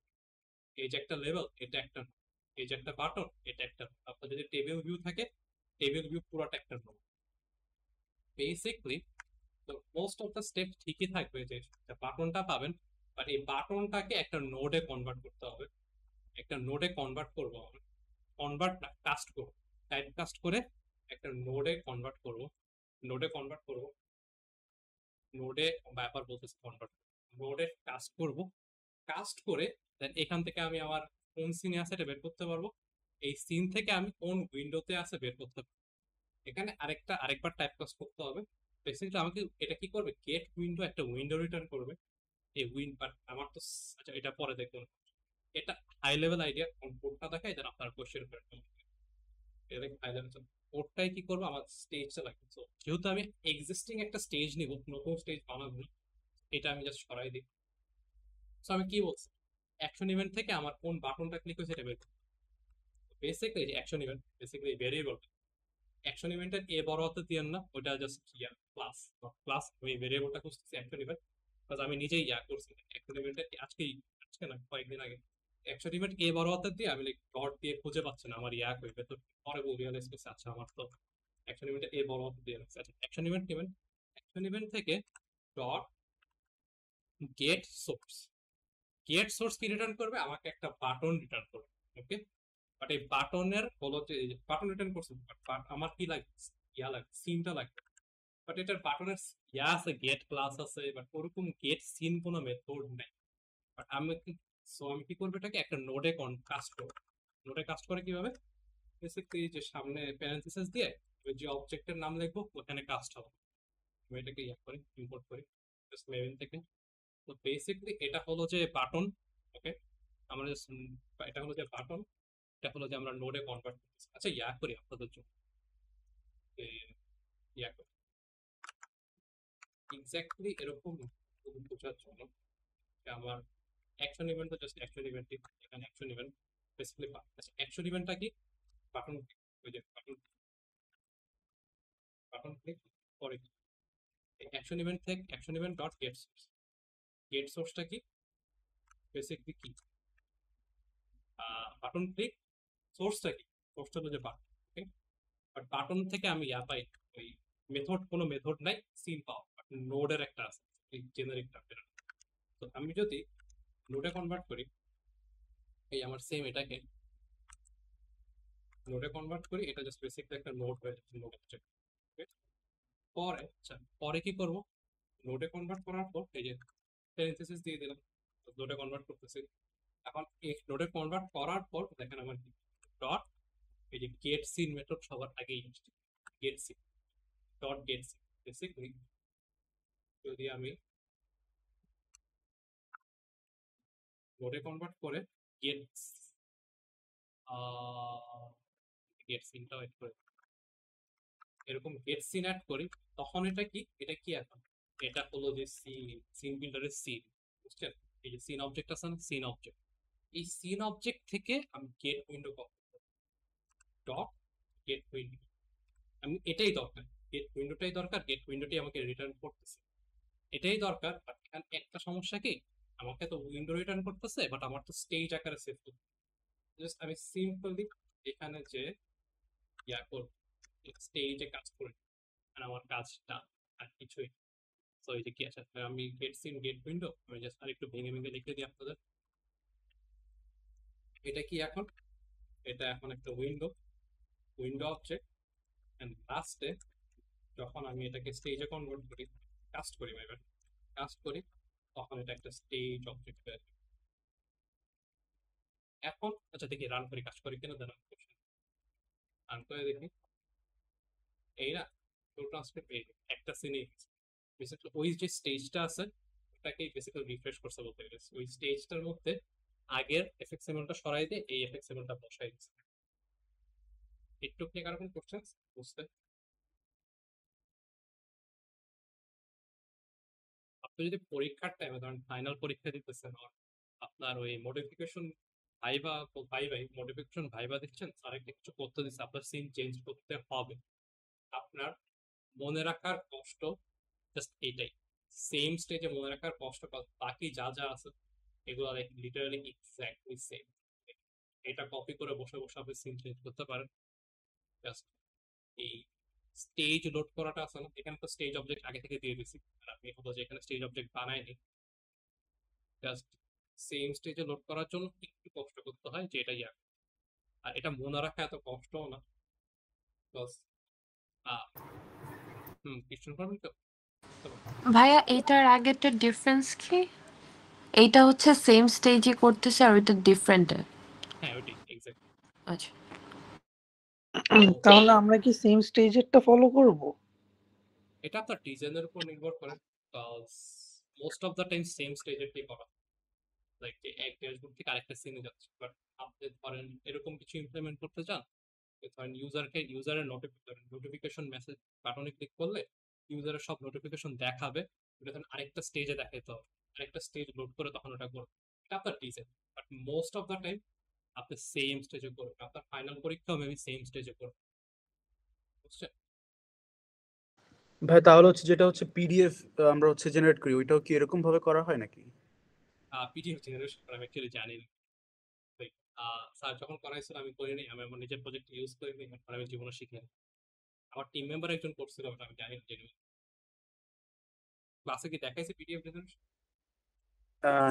এই যে একটা লেভেল এটা একটা নোড, এই যে একটা বাটন এটা একটা নোড। আপনার যদি টেবিল ভিউ থাকে, টেবিল ভিউ পুরোটা একটা নোড। বেসিকলি তো মোস্ট অফ দ্য স্টেপ ঠিকই থাকবে, যে বাটনটা পাবেন, বাট এই বাটনটাকে একটা নোডে কনভার্ট করতে হবে। একটা নোডে কনভার্ট করবো, কনভার্ট না কাস্ট করবো, টাইপ কাস্ট করে একটা নোডে কনভার্ট করব। নোডে কনভার্ট করব, নোডে ব্যাপার বলতেছি কনভার্ট, নোডে কাস্ট করব। কাস্ট করে দেন এখান থেকে আমি আমার কোন সিনে আছে এটা বের করতে পারবো। এই সিন থেকে আমি কোন উইন্ডোতে আছে বের করতে পারবো। এখানে আরেকবার টাইপ কাস্ট করতে হবে। বেসিক্যালি আমাকে এটা কি করবে, গেট উইন্ডো একটা উইন্ডো রিটার্ন করবে। এই বাট আমার তো আচ্ছা এটা পরে দেখুন। এটা হাই লেভেল আইডিয়া, কোডটা দেখাই দেন আপনার কোশ্চেন করবেন। এটা হাই লেভেল, কোডটাই কি করবো, আমার স্টেজটা লাগবে। তো যেহেতু আমি এক্সিস্টিং একটা স্টেজ নিব, নতুন স্টেজ বানাবো না, এটা আমি জাস্ট সরাই দিই। সো আমি কি বলছি, অ্যাকশন ইভেন্ট থেকে আমার কোন বাটনটা ক্লিক হয়েছে এটা বের করতে। বেসিক্যালি যে action event, basically variable, action ইভেন্টের এ বড় হাতে দিয়েন না, ওটা জাস্ট ইয়া ক্লাস। ক্লাস আমি ভেরিয়েবলটা করতেছি অ্যাকশন ইভেন্ট, কারণ আমি নিজেই ইয়া করছি অ্যাকশন ইভেন্টের আজকে না কয়েকদিন আগে অ্যাকশন ইভেন্ট এ বড় হাতে দিয়ে আমি লাইক ডট দিয়ে খুঁজে পাচ্ছি না আমার ইয়া করবে। তো পরে রিয়েলাইজ করছি আচ্ছা আমার তো অ্যাকশন ইভেন্টে এ বড় হাতে দিয়ে রাখছে। আচ্ছা অ্যাকশন ইভেন্ট থেকে dot get source, get source কি রিটার্ন করবে, আমাকে একটা বাটন রিটার্ন করবে। ওকে, বাট এই বাটনের হলো যে বাটন রিটার্ন করছে, বাট আমার কি লাগবে, ইয়া লাগবে, সিনটা লাগবে। বাট এটার বাটনের ইয়া আছে, গেট ক্লাস আছে, বাট ওরকম গেট সিন কোনো মেথড নাই। বাট আমি আমি কি করবো, এটাকে একটা নোডে কাস্ট করবো। নোডে কাস্ট করে কিভাবে, বেসিক্যালি যে সামনে প্যারেন্থেসিস দিয়ে ওই যে অবজেক্টের নাম লিখবো ওখানে কাস্ট হবে। আমি এটাকে ইয়া করি, ইম্পোর্ট করি জাস্ট মেইন থেকে। তো বেসিক্যালি এটা হলো যে বাটন। ওকে, আমরা এটা হলো যে বাটন, এটা হলো যে আমরা নোডে কনভার্ট করতেছি। আচ্ছা ইয়া করি আপনাদের জন্য, ইয়া করি এক্স্যাক্টলি এরকম বোঝার জন্য যে আমার অ্যাকশন ইভেন্ট তো জাস্ট অ্যাকশন ইভেন্ট, এখানে অ্যাকশন ইভেন্ট বেসিক্যালি। আচ্ছা অ্যাকশন ইভেন্টটা কি, বাটন, ওই যে বাটন, বাটন ক্লিক করে অ্যাকশন ইভেন্ট থেকে action event dot get source. Get সোর্সটা কি, বেসিক্যালি কি বাটন ক্লিক, সোর্সটা কি, সোর্সটা হলো যে বাটন। ওকে, বাট বাটন থেকে আমি ইয়া পাই, ওই মেথড, কোনো মেথড নাই সিন পাওয়া, বাট নোডের একটা আছে জেনারিক টার্গেট। তো আমি যদি নোডে কনভার্ট করি, এই আমার সেম এটাকে নোডে কনভার্ট করি, এটা জাস্ট বেসিক একটা নোড হয়ে যাচ্ছে, নোড অবজেক্ট। পরে আচ্ছা পরে কি করব, নোডে কনভার্ট করার পর এই যে প্যারেনথেসিস দিয়ে দিলাম, নোডে কনভার্ট করতেছি। এখন এই নোডে কনভার্ট করার পর দেখেন আমার ডট, এই যে গেট সিন মেথড সবার আগেই get scene, dot get scene. Basically যদি আমি নোডে কনভার্ট করে গেট গেট সিনটা ওয়েট করে এরকম গেট সিন অ্যাড করি, তখন এটা কি, এটা কি এখন, এটা হলো যে সিন বিল্ডারের সিন, বুঝছেন। এই যে সিন অবজেক্ট আছে না, সিন অবজেক্ট, এই সিন অবজেক্ট থেকে আমি get window call dot get window, আমি এটাই দরকার, গেট উইন্ডোটাই দরকার, গেট উইন্ডোটাই আমাকে রিটার্ন করতেছে, এটাই দরকার। বাট এখানে একটা সমস্যা কি, আমাকে তো উইন্ডো রিটার্ন করতেছে, বাট আমার তো স্টেজ আকারে সেভ করতে, জাস্ট আমি সিম্পলি এখানে যে ইয়া করব, স্টেজে কাজ করে আর আমার কাজটা আর কিছুই। তো এই যে কি আছে, আমি গেট সিন গেট উইন্ডো, আমি জাস্ট আর একটু ভেঙে ভেঙে লিখে দিই আপনাদের। এটা কি এখন, এটা এখন একটা উইন্ডো, উইন্ডো অবজেক্ট। এন্ড লাস্টে যখন আমি এটাকে স্টেজে কনভার্ট করি, কাস্ট করি এবার, কাস্ট করি, তখন এটা একটা স্টেজ অবজেক্ট হয়ে যায়। এখন আচ্ছা দেখি রান করি, কাজ করি কিনা দাঁড়ান, রান করে দেখি। এই না, ফুল ট্রান্সক্রিপ্ট এই একটা সিনে বেসিক্যালি ওই যে স্টেজটা আছে ওটাকেই বেসিক্যালি রিফ্রেশ করছে বলতে গেলে, ওই স্টেজটার মধ্যে আগের এফএক্সএমএলটা সরাই দিয়ে এই এফএক্সএমএলটা বসাই দিচ্ছে। একটু কি কারো কোনো কোশ্চেন বুঝতে? আপনি যদি পরীক্ষার টাইমে ধরেন ফাইনাল পরীক্ষা দিতেছেন আর আপনার ওই মডিফিকেশন ভাইবা দিচ্ছেন, স্যার একটা কিছু করতে দিচ্ছে, আপনার সিন চেঞ্জ করতে হবে, আপনার মনে রাখার কষ্ট জাস্ট এটাই, সেম স্টেজে মনে রাখার কষ্ট, বাকি যা যা আছে এগুলো লিটারালি এক্স্যাক্টলি সেম। এটা কপি করে বসে বসে আপনি সিন চেঞ্জ করতে পারেন। জাস্ট এই স্টেজ লোড করাটা আছে না, এখানে তো স্টেজ অবজেক্ট আগে থেকে দিয়ে দিছি, আর আপনি হলো যে এখানে স্টেজ অবজেক্ট বানায়নি, জাস্ট সেম স্টেজে লোড করার জন্য একটু কষ্ট করতে হয়, যে এটাই আর এটা মনে রাখা এত কষ্টও না। প্লাস কোয়েশ্চেন করবেন তো? ভাইয়া এটার আগেরটা ডিফারেন্স কি? এইটা হচ্ছে সেম স্টেজে করতেছে আর ওইটা ডিফারেন্ট। হ্যাঁ ওইটাই এক্স্যাক্ট। আচ্ছা, তাহলে আমরা কি সেম স্টেজেরটা ফলো করব? এটা আপনার ডিজাইনের উপর নির্ভর করে, because most of the time same স্টেজেরটাই করা, লাইক যে এক ড্যাশবোর্ড থেকে আরেকটা সিনে যাচ্ছে, বাট আপনি ধরেন এরকম কিছু ইমপ্লিমেন্ট করতে চান, ধরেন ইউজারের নোটিফিকেশন মেসেজ বাটনে ক্লিক করলে ইউজারের সব নোটিফিকেশন দেখাবে, ওটা তখন আরেকটা স্টেজে দেখাইতে হবে, আরেকটা স্টেজ লোড করে তখন ওটা করবে, এটা আপনার design. But most of the time আপনি সেম স্টেজে করবেন, আপনার ফাইনাল পরীক্ষাও মেবি সেম স্টেজে করবেন, বুঝছেন? ভাই তাহলে হচ্ছে যেটা হচ্ছে পিডিএফ আমরা হচ্ছে জেনারেট করি, ওইটাও কি এরকম ভাবে করা হয় নাকি? পিডিএফ জেনারেশন আমি অ্যাকচুয়ালি জানি না, স্যার যখন করাইছিল আমি করিনি, আমি আমার নিজের প্রজেক্ট ইউজ করিনি, এখন আমি জীবনে শিখিনি। আমার টিম মেম্বার একজন করছিল, আমি জানি না জেনুইন। ক্লাসে কি দেখাইছে পিডিএফ জেনারেশন?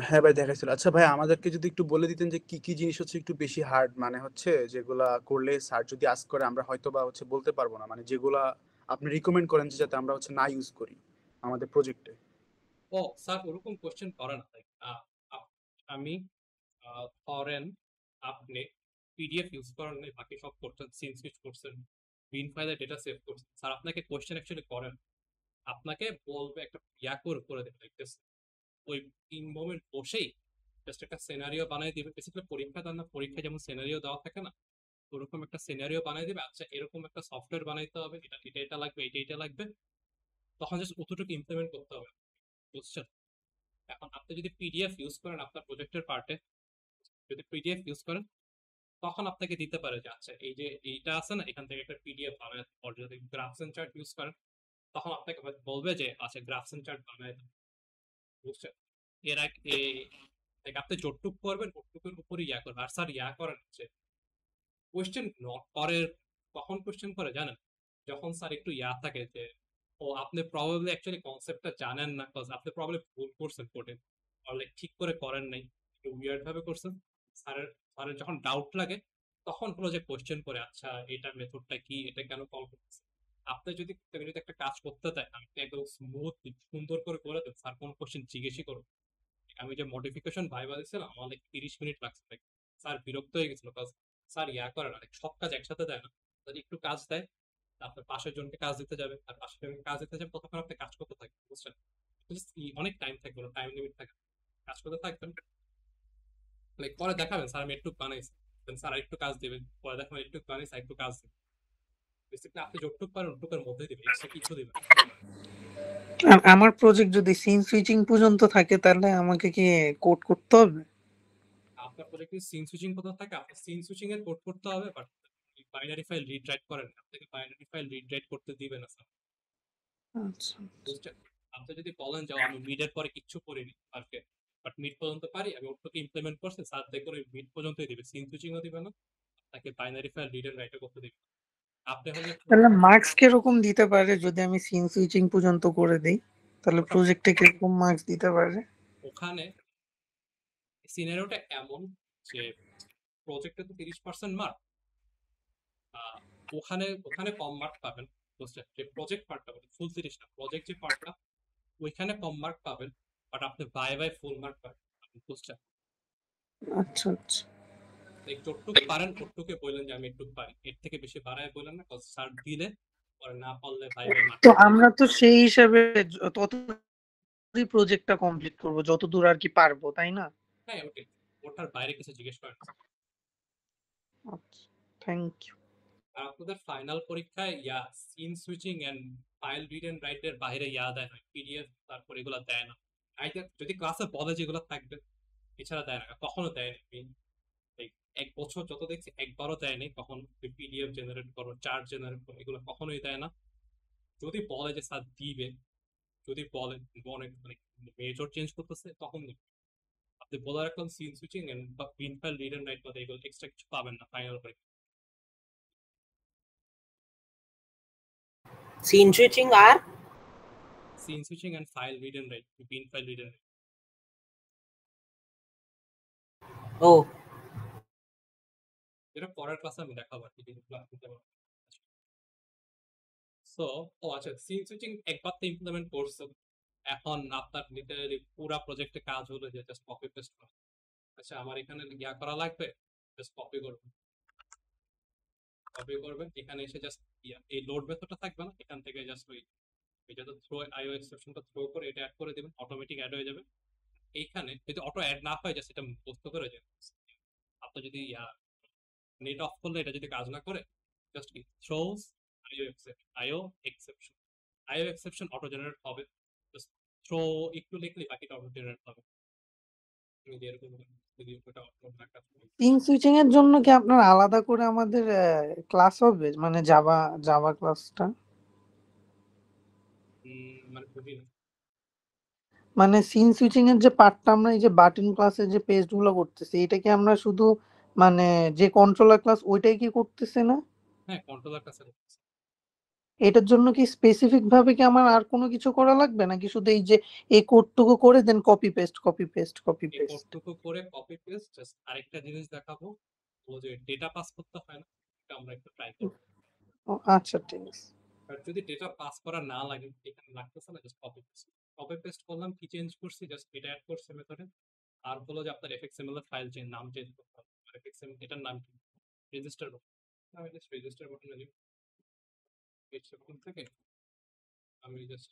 হ্যাঁ ভাই দেখাইছিল। আচ্ছা ভাই আমাদেরকে যদি একটু বলে দিতেন যে কি কি জিনিস হচ্ছে একটু বেশি হার্ড, মানে হচ্ছে যেগুলা করলে স্যার যদি আস্ক করে আমরা হয়তো বা হচ্ছে বলতে পারবো না, মানে যেগুলা আপনি রিকমেন্ড করেন যে যাতে আমরা হচ্ছে না ইউজ করি আমাদের প্রজেক্টে। ও স্যার ওরকম কোশ্চেন করে না, আমি ধরেন আপনি পিডিএফ ইউজ করেন নাই, বাকি সব করছেন, সিন সুইচ করছেন, বিন ফাইলে ডেটা সেভ করছেন, স্যার আপনাকে কোশ্চেন অ্যাকচুয়ালি করেন, আপনাকে বলবে একটা করে দেবে, লাইক ওই ইন মোমেন্ট বসেই জাস্ট একটা সিনারিও বানাই দিবে, বেসিক্যালি পরীক্ষা দেন না, পরীক্ষায় যেমন সিনারিও দেওয়া থাকে না, ওরকম একটা সিনারিও বানাই দিবে, আচ্ছা এরকম একটা সফটওয়্যার বানাইতে হবে, এটা এটা এটা লাগবে, এটা এটা লাগবে, তখন জাস্ট অতটুকু ইমপ্লিমেন্ট করতে হবে, বুঝছেন? এখন আপনি যদি পিডিএফ ইউজ করেন আপনার প্রজেক্টের পার্টে, যদি পিডিএফ ইউজ করেন তখন আপনাকে দিতে পারে যে আচ্ছা এই যে এইটা আছে না, এখান থেকে একটা পিডিএফ বানায়, আর যদি গ্রাফস এন্ড চার্ট ইউজ করেন তখন আপনাকে বলবে যে আচ্ছা গ্রাফস এন্ড চার্ট বানায় দাও, বুঝছেন? এর আগে আপনি যতটুক করবেন ওটুকুর উপরে করবেন, আর স্যার করেন হচ্ছে কোয়েশ্চেন নট করে, কখন কোয়েশ্চেন করে জানেন? যখন স্যার একটু থাকে যে ও আপনি প্রবাবলি অ্যাকচুয়ালি কনসেপ্টটা জানেন না, কজ আপনি প্রবাবলি ভুল করছেন কোডে, লাইক ঠিক করে করেন নাই, একটু উইয়ার্ড ভাবে করছেন, স্যারের স্যারের যখন ডাউট লাগে তখন হলো যে কোয়েশ্চেন করে আচ্ছা এটা মেথডটা কি, এটা কেন কল করতেছে। আপনি যদি একটা কাজ করতে দেয়, আপনি একদম স্মুথ সুন্দর করে দেন, স্যার কোন কোয়েশ্চেন জিজ্ঞেসই করুন। আমি যে মডিফিকেশন ভাইবা দিয়েছিলাম আমার 30 মিনিট লাগছে, স্যার বিরক্ত হয়ে গেছিল, কাজ স্যার করে না, সব কাজ একসাথে দেয় না, যদি একটু কাজ দেয় আপনার পাশের জনকে কাজ দিতে যাবে, আর পাশের জনকে কাজ দিতে যাবে, ততক্ষণ আপনি কাজ করতে থাকবেন, বুঝছেন? অনেক টাইম থাকবে, টাইম লিমিট থাকে, কাজ করতে থাকবেন, লাইক পরে দেখাবেন স্যার আমি একটু বানাইছি, স্যার একটু কাজ দিবেন, পরে দেখাবেন একটু বানাইছি একটু কাজ দিবেন, বেসিক্যালি আপনি যতটুকু পারেন ওটুকুর মধ্যে দিবেন, এক্সট্রা কিছু দিবেন। আমার প্রজেক্ট যদি সিন সুইচিং পর্যন্ত থাকে তাহলে আমাকে কি কোড করতে হবে? আপনার প্রজেক্টে সিন সুইচিং কোথাও থাকে, আপনার সিন সুইচিং এর কোড করতে হবে, but binary file read write করেন, আপনাকে বাইনারি ফাইল রিড রাইট করতে দিবে না স্যার, আচ্ছা বুঝছেন? আপনি যদি বলেন যে আমি মিডের পরে কিচ্ছু করিনি পারফে, বাট মিড পর্যন্ত পারি, আমি ওটুকু ইমপ্লিমেন্ট করছি, স্যার দেখুন ওই মিড পর্যন্তই দিবে, সিন সুইচিংও দিবে না, তাকে বাইনারি ফাইল রিড এন্ড রাইটও করতে দিবে। আপনি হলে তাহলে মার্কস কিরকম দিতে পারে যদি আমি সিন সুইচিং পর্যন্ত করে দেই? তাহলে ওটা প্রজেক্টে কিরকম মার্কস দিতে পারে? ওখানে সিনারিওটা এমন যে প্রজেক্টে তো 30% মার্ক, ওখানে ওখানে কম মার্ক পাবেন, বুঝছেন? যে প্রজেক্ট পার্টটা ফুল 30 না, প্রজেক্ট যে পার্টটা ওইখানে কম মার্ক পাবেন, বাট আপনি বাই ফুল মার্ক পাবেন, বুঝছেন? আচ্ছা আচ্ছা। যতটুকু পারেন ওটুকে বললেন যে আমি একটু পারি, এর থেকে বেশি বাড়ায় বললেন না, কজ স্যার দিলে পরে না পারলে ভাই মার্ক। তো আমরা তো সেই হিসাবে তত প্রজেক্টটা কমপ্লিট করব যতদূর আর কি পারবো, তাই না? হ্যাঁ ওটার বাইরে কিছু জিজ্ঞেস করেন। আচ্ছা, থ্যাংক ইউ। আর আপনাদের ফাইনাল পরীক্ষায় scene switching and file read and write এর বাইরে দেয় না, পিডিএফ তারপর এগুলো দেয় না। আইদার যদি ক্লাসে বলে যেগুলো থাকবে, এছাড়া দেয় না, কখনো দেয় না। এই এক বছর যত দেখছি একবারও দেয়নি কখনো পিডিএফ জেনারেট করো, চার্ট জেনারেট করো, এগুলো কখনোই দেয় না। যদি বলে যে স্যার দিবে, যদি বলে অনেক মানে মেজর চেঞ্জ করতেছে, তখন দিবে। আপনি বলে রাখলাম সিন সুইচিং এন্ড বা পিন ফাইল রিড এন্ড রাইট বাদে এগুলো এক্সট্রা কিছু পাবেন না ফাইনাল পরীক্ষা। সিন সুইচিং আর scene switching and file read and write, পিন ফাইল রিড এন্ড রাইট। ও এটা পরের ক্লাসে আমি দেখাবো আর কি, জিনিসগুলো আপনি যেমন। সো আচ্ছা, সিন সুইচিং একবার তো ইমপ্লিমেন্ট করছে, এখন আপনার লিটারালি পুরা প্রজেক্টে কাজ হলো যে জাস্ট কপি পেস্ট করা। আচ্ছা, আমার এখানে করা লাগবে, জাস্ট কপি করবেন, এখানে এসে জাস্ট এই লোড মেথডটা থাকবে না, এখান থেকে জাস্ট ওই এটা থ্রো আইও এক্সেপশনটা থ্রো করে এটা অ্যাড করে দিবেন, অটোমেটিক অ্যাড হয়ে যাবে। এইখানে যদি অটো অ্যাড না হয়, জাস্ট এটা মুখস্থ করে যাবে। আপনি যদি নেট অফ করলে এটা যদি কাজ না করে, জাস্ট কি থ্রোস আইও এক্সেপশন অটো জেনারেট হবে, জাস্ট থ্রো একটু লিখলে বাকিটা অটো জেনারেট হবে। এরকম যদি ওটা একটা সিন সুইচিং এর জন্য কি আপনার আলাদা করে আমাদের ক্লাস হবে, মানে জাভা ক্লাসটা? মানে খুবই মানে সিন সুইচিং এর যে পার্টটা আমরা এই যে বাটন ক্লাসের যে পেজ গুলো করতেছি, এটা কি আমরা শুধু মানে যে কন্ট্রোলার ক্লাস ওইটাই কি করতেছে না? হ্যাঁ, কন্ট্রোলার কাছে করতেছে। এটার জন্য কি স্পেসিফিক ভাবে কি আমার আর কোনো কিছু করা লাগবে, নাকি শুধু এই যে এই কোডটুকু করে দেন copy paste copy paste copy এই পেস্ট? কোডটুকু করে কপি পেস্ট, জাস্ট আরেকটা জিনিস দেখাবো, ও যে ডেটা পাস করতে হয় না, এটা আমরা একটু ট্রাই করব। আচ্ছা ঠিক আছে। আর যদি ডেটা পাস করা না লাগে, এখানে লাগতেছে না, জাস্ট কপি পেস্ট করলাম, কি চেঞ্জ করছি, জাস্ট এটা অ্যাড করছি মেথডে। আর হলো যে আপনার এফএক্সএমএল এর ফাইল চেঞ্জ, নাম চেঞ্জ করতে হবে। এফএক্সএমএল এটার নাম কি, রেজিস্টার বাটন। আমি জাস্ট রেজিস্টার বাটনে দিব, রেজিস্টার বাটন থেকে আমি জাস্ট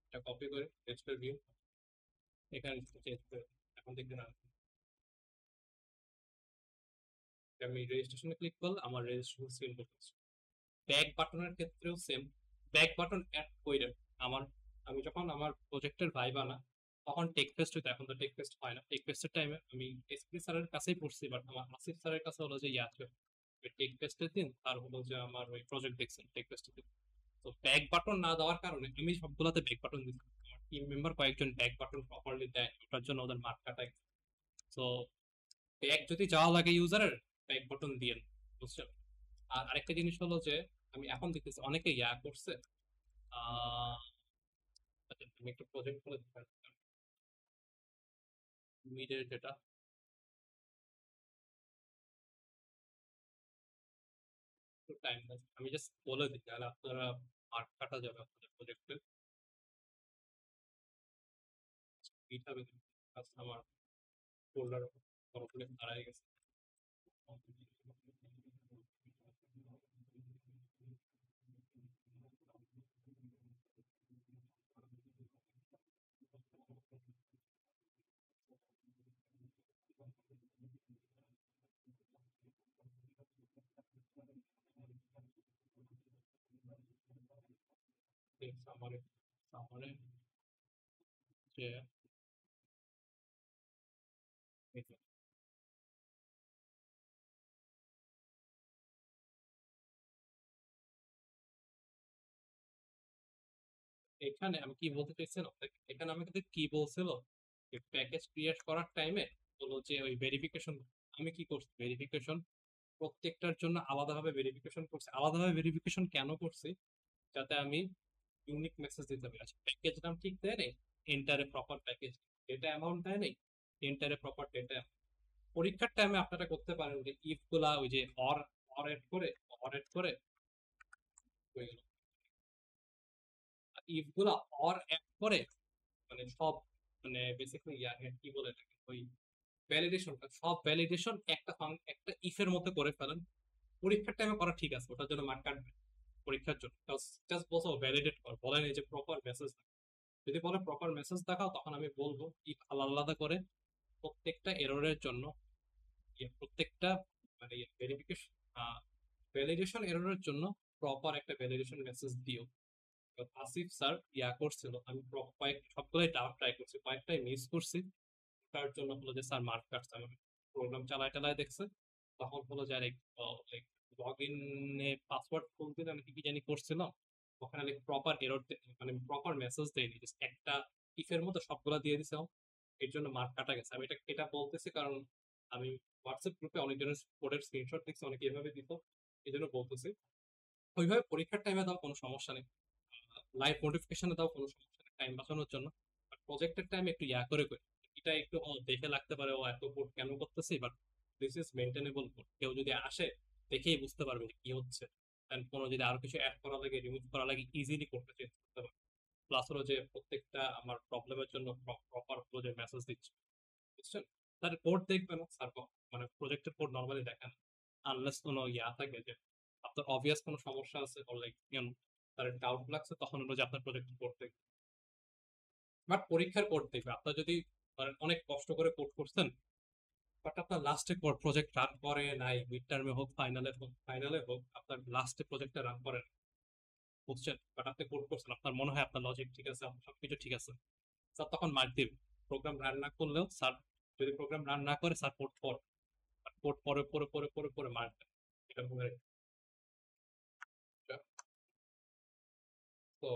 এটা কপি করে রেজিস্টার ভিউ এখানে চেঞ্জ করে, এখন দেখবেন আমি রেজিস্ট্রেশনে ক্লিক করলে আমার রেজিস্ট্রেশন স্ক্রিন করতেছে। ব্যাক বাটনের ক্ষেত্রেও সেম, ব্যাক বাটন অ্যাড করে আমার আমি যখন আমার প্রজেক্টের ভাইবা না, তখন টেক ফেস্ট হইতো, এখন তো টেক ফেস্ট হয় না। টেক ফেস্টের টাইমে আমি এসপি স্যারের কাছেই পড়ছি, বাট আমার আসিফ স্যারের কাছে হলো যে টেক ফেস্টের দিন, আর হলো যে আমার ওই প্রজেক্ট দেখছেন টেক ফেস্টের দিন। তো ব্যাক বাটন না দেওয়ার কারণে আমি সবগুলোতে ব্যাক বাটন দিচ্ছি, আমার টিম মেম্বার কয়েকজন ব্যাক বাটন প্রপারলি দেয়, ওটার জন্য ওদের মার্ক কাটায়। তো ব্যাক যদি যাওয়া লাগে ইউজারের, ব্যাক বাটন দিয়ে, বুঝছেন। আর আরেকটা জিনিস হলো যে আমি এখন দেখতেছি অনেকে করছে, আচ্ছা, আমি একটা প্রজেক্ট করে মিডের যেটা টাইম, আমি জাস্ট বলে দিই, তাহলে আপনারা মার্ক কাটা যাবে আপনাদের প্রজেক্টে। এইভাবে আমার ফোল্ডার পুরোপুরি হারাই গেছে। সামারে সামারে যে এখানে আমি কি বলতে চাইছিলাম আপনাকে, এখানে আমাকে কি বলছিল প্যাকেজ ক্রিয়েট করার টাইমে হলো যে ওই ভেরিফিকেশন, আমি কি করছি ভেরিফিকেশন প্রত্যেকটার জন্য আলাদাভাবে ভেরিফিকেশন করছি। আলাদাভাবে ভেরিফিকেশন কেন করছি, যাতে আমি ইউনিক মেসেজ দিতে পারি। আচ্ছা, প্যাকেজ নাম ঠিক দেয় নেই, এন্টারে প্রপার প্যাকেজ ডেটা অ্যামাউন্ট দেয় নেই, এন্টারে প্রপার ডেটা। পরীক্ষার টাইমে আপনারা করতে পারেন যে ইফ গুলা ওই যে অর এড করে ইফ গুলা অর এড করে, মানে সব মানে বেসিক্যালি কি বলে থাকে ওই ভ্যালিডেশনটা, সব ভ্যালিডেশন একটা ইফের মধ্যে করে ফেলেন। পরীক্ষার টাইমে করা ঠিক আছে, ওটার জন্য মার্ক কাটবে পরীক্ষার জন্য। জাস্ট বসো ভ্যালিডেট কর, বলেন এই যে প্রপার মেসেজ। যদি বলে প্রপার মেসেজ দেখাও, তখন আমি বলবো ইফ আলাদা করে প্রত্যেকটা এররের জন্য প্রত্যেকটা মানে ভেরিফিকেশন ভ্যালিডেশন এররের জন্য প্রপার একটা ভ্যালিডেশন মেসেজ দিও। আসিফ স্যার করছিল, আমি সবগুলোই ট্রাই করছি, কয়েকটাই মিস করছি। তার জন্য হলো যে স্যার মার্ক কাটছে, আমি প্রোগ্রাম চালায় দেখছে, তখন হলো যে লগ ইনে পাসওয়ার্ড খুলতে আমি কি জানি করছিলাম, ওখানে প্রপার এরর মানে প্রপার মেসেজ দেয়নি, জাস্ট একটা ইফের মতো সবগুলা দিয়ে দিছিলাম, এর জন্য মার্ক কাটা গেছে। আমি এটা বলতেছি কারণ আমি হোয়াটসঅ্যাপ গ্রুপে অনেকজনের কোডের স্ক্রিনশট দেখছি, অনেকে এভাবে দিত, এই জন্য বলতেছি। ওইভাবে পরীক্ষার টাইমে দাও কোনো সমস্যা নেই, লাইভ নোটিফিকেশনে দাও কোনো সমস্যা নেই, টাইম বাঁচানোর জন্য। প্রজেক্টের টাইমে একটু করে এটা একটু দেখে লাগতে পারে ও এত কোড কেন করতেছে, but this is maintainable code. কেউ যদি আসে দেখেই বুঝতে পারবে যে কি হচ্ছে, এন্ড কোনো যদি আরো কিছু অ্যাড করা লাগে, রিমুভ করা লাগে, ইজিলি কোডটা চেঞ্জ করতে পারবে। প্লাস হলো যে প্রত্যেকটা আমার প্রবলেমের জন্য প্রপার হলো যে মেসেজ দিচ্ছে, বুঝছেন? তার কোড দেখবে না স্যার, মানে প্রজেক্টের কোড নর্মালি দেখেন আনলেস কোনো থাকে যে আপনার অবভিয়াস কোনো সমস্যা আছে, তার ডাউট লাগছে, তখন হলো যে আপনার প্রজেক্ট কোড দেখবে। বাট পরীক্ষার কোড দেখবে। আপনার যদি অনেক কষ্ট করে কোড করছেন, বাট আপনার লাস্টে প্রজেক্ট রান করে নাই, মিড টার্মে হোক, ফাইনালে হোক, আপনার লাস্টে প্রজেক্টটা রান করেন, বুঝছেন? বাট আপনি কোড করছেন, আপনার মনে হয় আপনার লজিক ঠিক আছে, আপনার সবকিছু ঠিক আছে, স্যার তখন মার্ক দিবে। প্রোগ্রাম রান না করলেও স্যার, যদি প্রোগ্রাম রান না করে স্যার কোড পরে মার্ক দেয়, এটা মনে রাখবেন। তো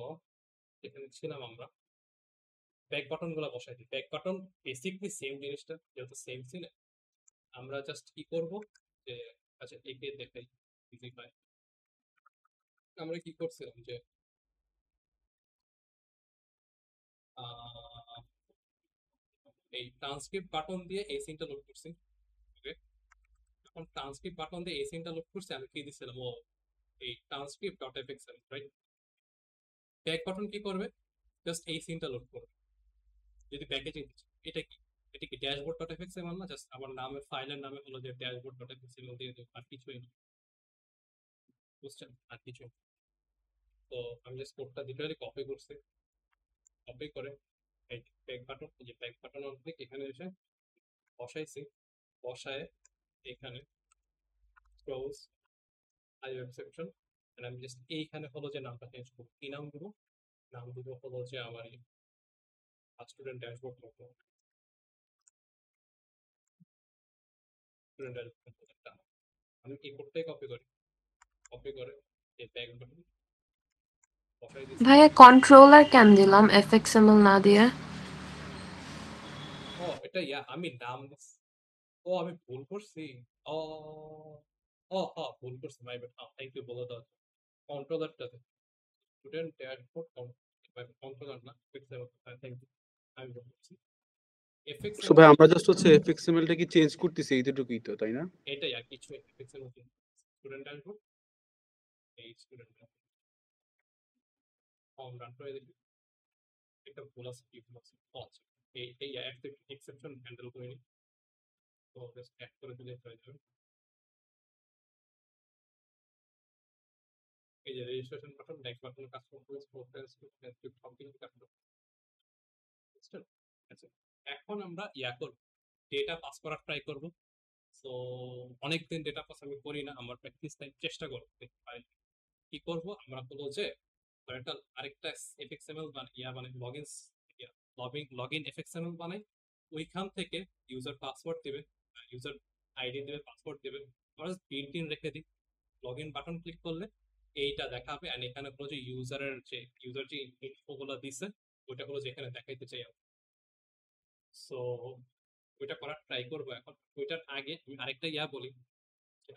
এখানে ছিলাম আমরা, ব্যাক বাটন গুলো বসাই দিই। ব্যাক বাটন বেসিকলি সেম জিনিসটা, যেহেতু সেম ছিল, আমরা জাস্ট কি করব যে, আচ্ছা একে দেখাই ইজি হয়। আমরা কি করছিলাম যে এই ট্রান্সক্রিপ্ট বাটন দিয়ে এই সিনটা লোড করছি, ওকে? এখন ট্রান্সক্রিপ্ট বাটন দিয়ে এই সিনটা লোড করছি, আমি কি দিছিলাম, ও এই transcript dot FXL, right? Back button কি করবে, জাস্ট এই সিনটা লোড করবে। যদি প্যাকেজিং এটা কি ড্যাশবোর্ড ডট এফএক্সএল না, জাস্ট আমার নামের ফাইলের নামে হলো যে ড্যাশবোর্ড ডট এফএক্সএল দিয়ে দেব, আর কিছুই না, বুঝছেন? আর কিছু। তো আমি জাস্ট কোডটা ডিটেইলি কপি করছি, কপি করে এই ব্যাক বাটন, যে ব্যাক বাটন অন ক্লিক, এখানে এসে বসাইছি, বসায় এখানে ক্লোজ আইওএফ সেকশন, এন্ড আমি জাস্ট এইখানে হলো যে নামটা চেঞ্জ করব। কি নাম দেব? নাম দেব হলো যে আমার স্টুডেন্ট ড্যাশবোর্ড মতো, স্টুডেন্ট ড্যাশবোর্ড। আমি এই কোডটাই কপি করে এই ব্যাক বাটন বসাই দিছি। ভাইয়া কন্ট্রোলার কেন দিলাম এফএক্সএমএল না দিয়ে? ও এটা আমি নাম ও আমি ভুল করছি। ও ও হ্যাঁ ভুল করছি, মাই ব্যাড। থ্যাংক ইউ বলে দাও। কন্ট্রোলারটাতে স্টুডেন্ট ড্যাশবোর্ড কন্ট্রোলার না, এফএক্সএমএল। থ্যাংক ইউ, আমি ভুল করছি। সো এফএক্সএমএল ভাই আমরা জাস্ট হচ্ছে এফএক্সএমএল টা কি চেঞ্জ করতেছি এইটুকুই তো, তাই না? এটাই আর কিছু। এফএক্সএমএল স্টুডেন্ট ড্যাশবোর্ড, এই স্টুডেন্ট ফর্ম রান করে দেখি এটা ভুল আছে কি ভুল আছে। আচ্ছা এই এক্সেপশন হ্যান্ডেল করে নি, তো জাস্ট অ্যাড করে দিলে হয়ে যাবে। এই যে registration button, next button, customer preference সব কিছু কাজ করবে। আচ্ছা এখন আমরা করব, ডেটা পাস করার ট্রাই করব। সো অনেকদিন ডেটা পাস আমি করি না, আমার প্র্যাকটিস টাইম চেষ্টা করব। কি করব আমরা, হলো যে আরেকটা এফএক্সএমএল মানে লগইন এফএক্সএমএল বানাই, ওইখান থেকে ইউজার পাসওয়ার্ড দেবে, ইউজার আইডি দেবে, পাসওয়ার্ড দেবে, আমরা বিল্ট ইন রেখে দিই। লগইন বাটন ক্লিক করলে এইটা দেখাবে, আর এখানে হলো যে ইউজার যে ইনফোগুলো দিছে ওইটা হলো যে এখানে দেখাইতে চাই। সো ওইটা করার ট্রাই করবো। এখন ওইটার আগে আমি আরেকটা বলি,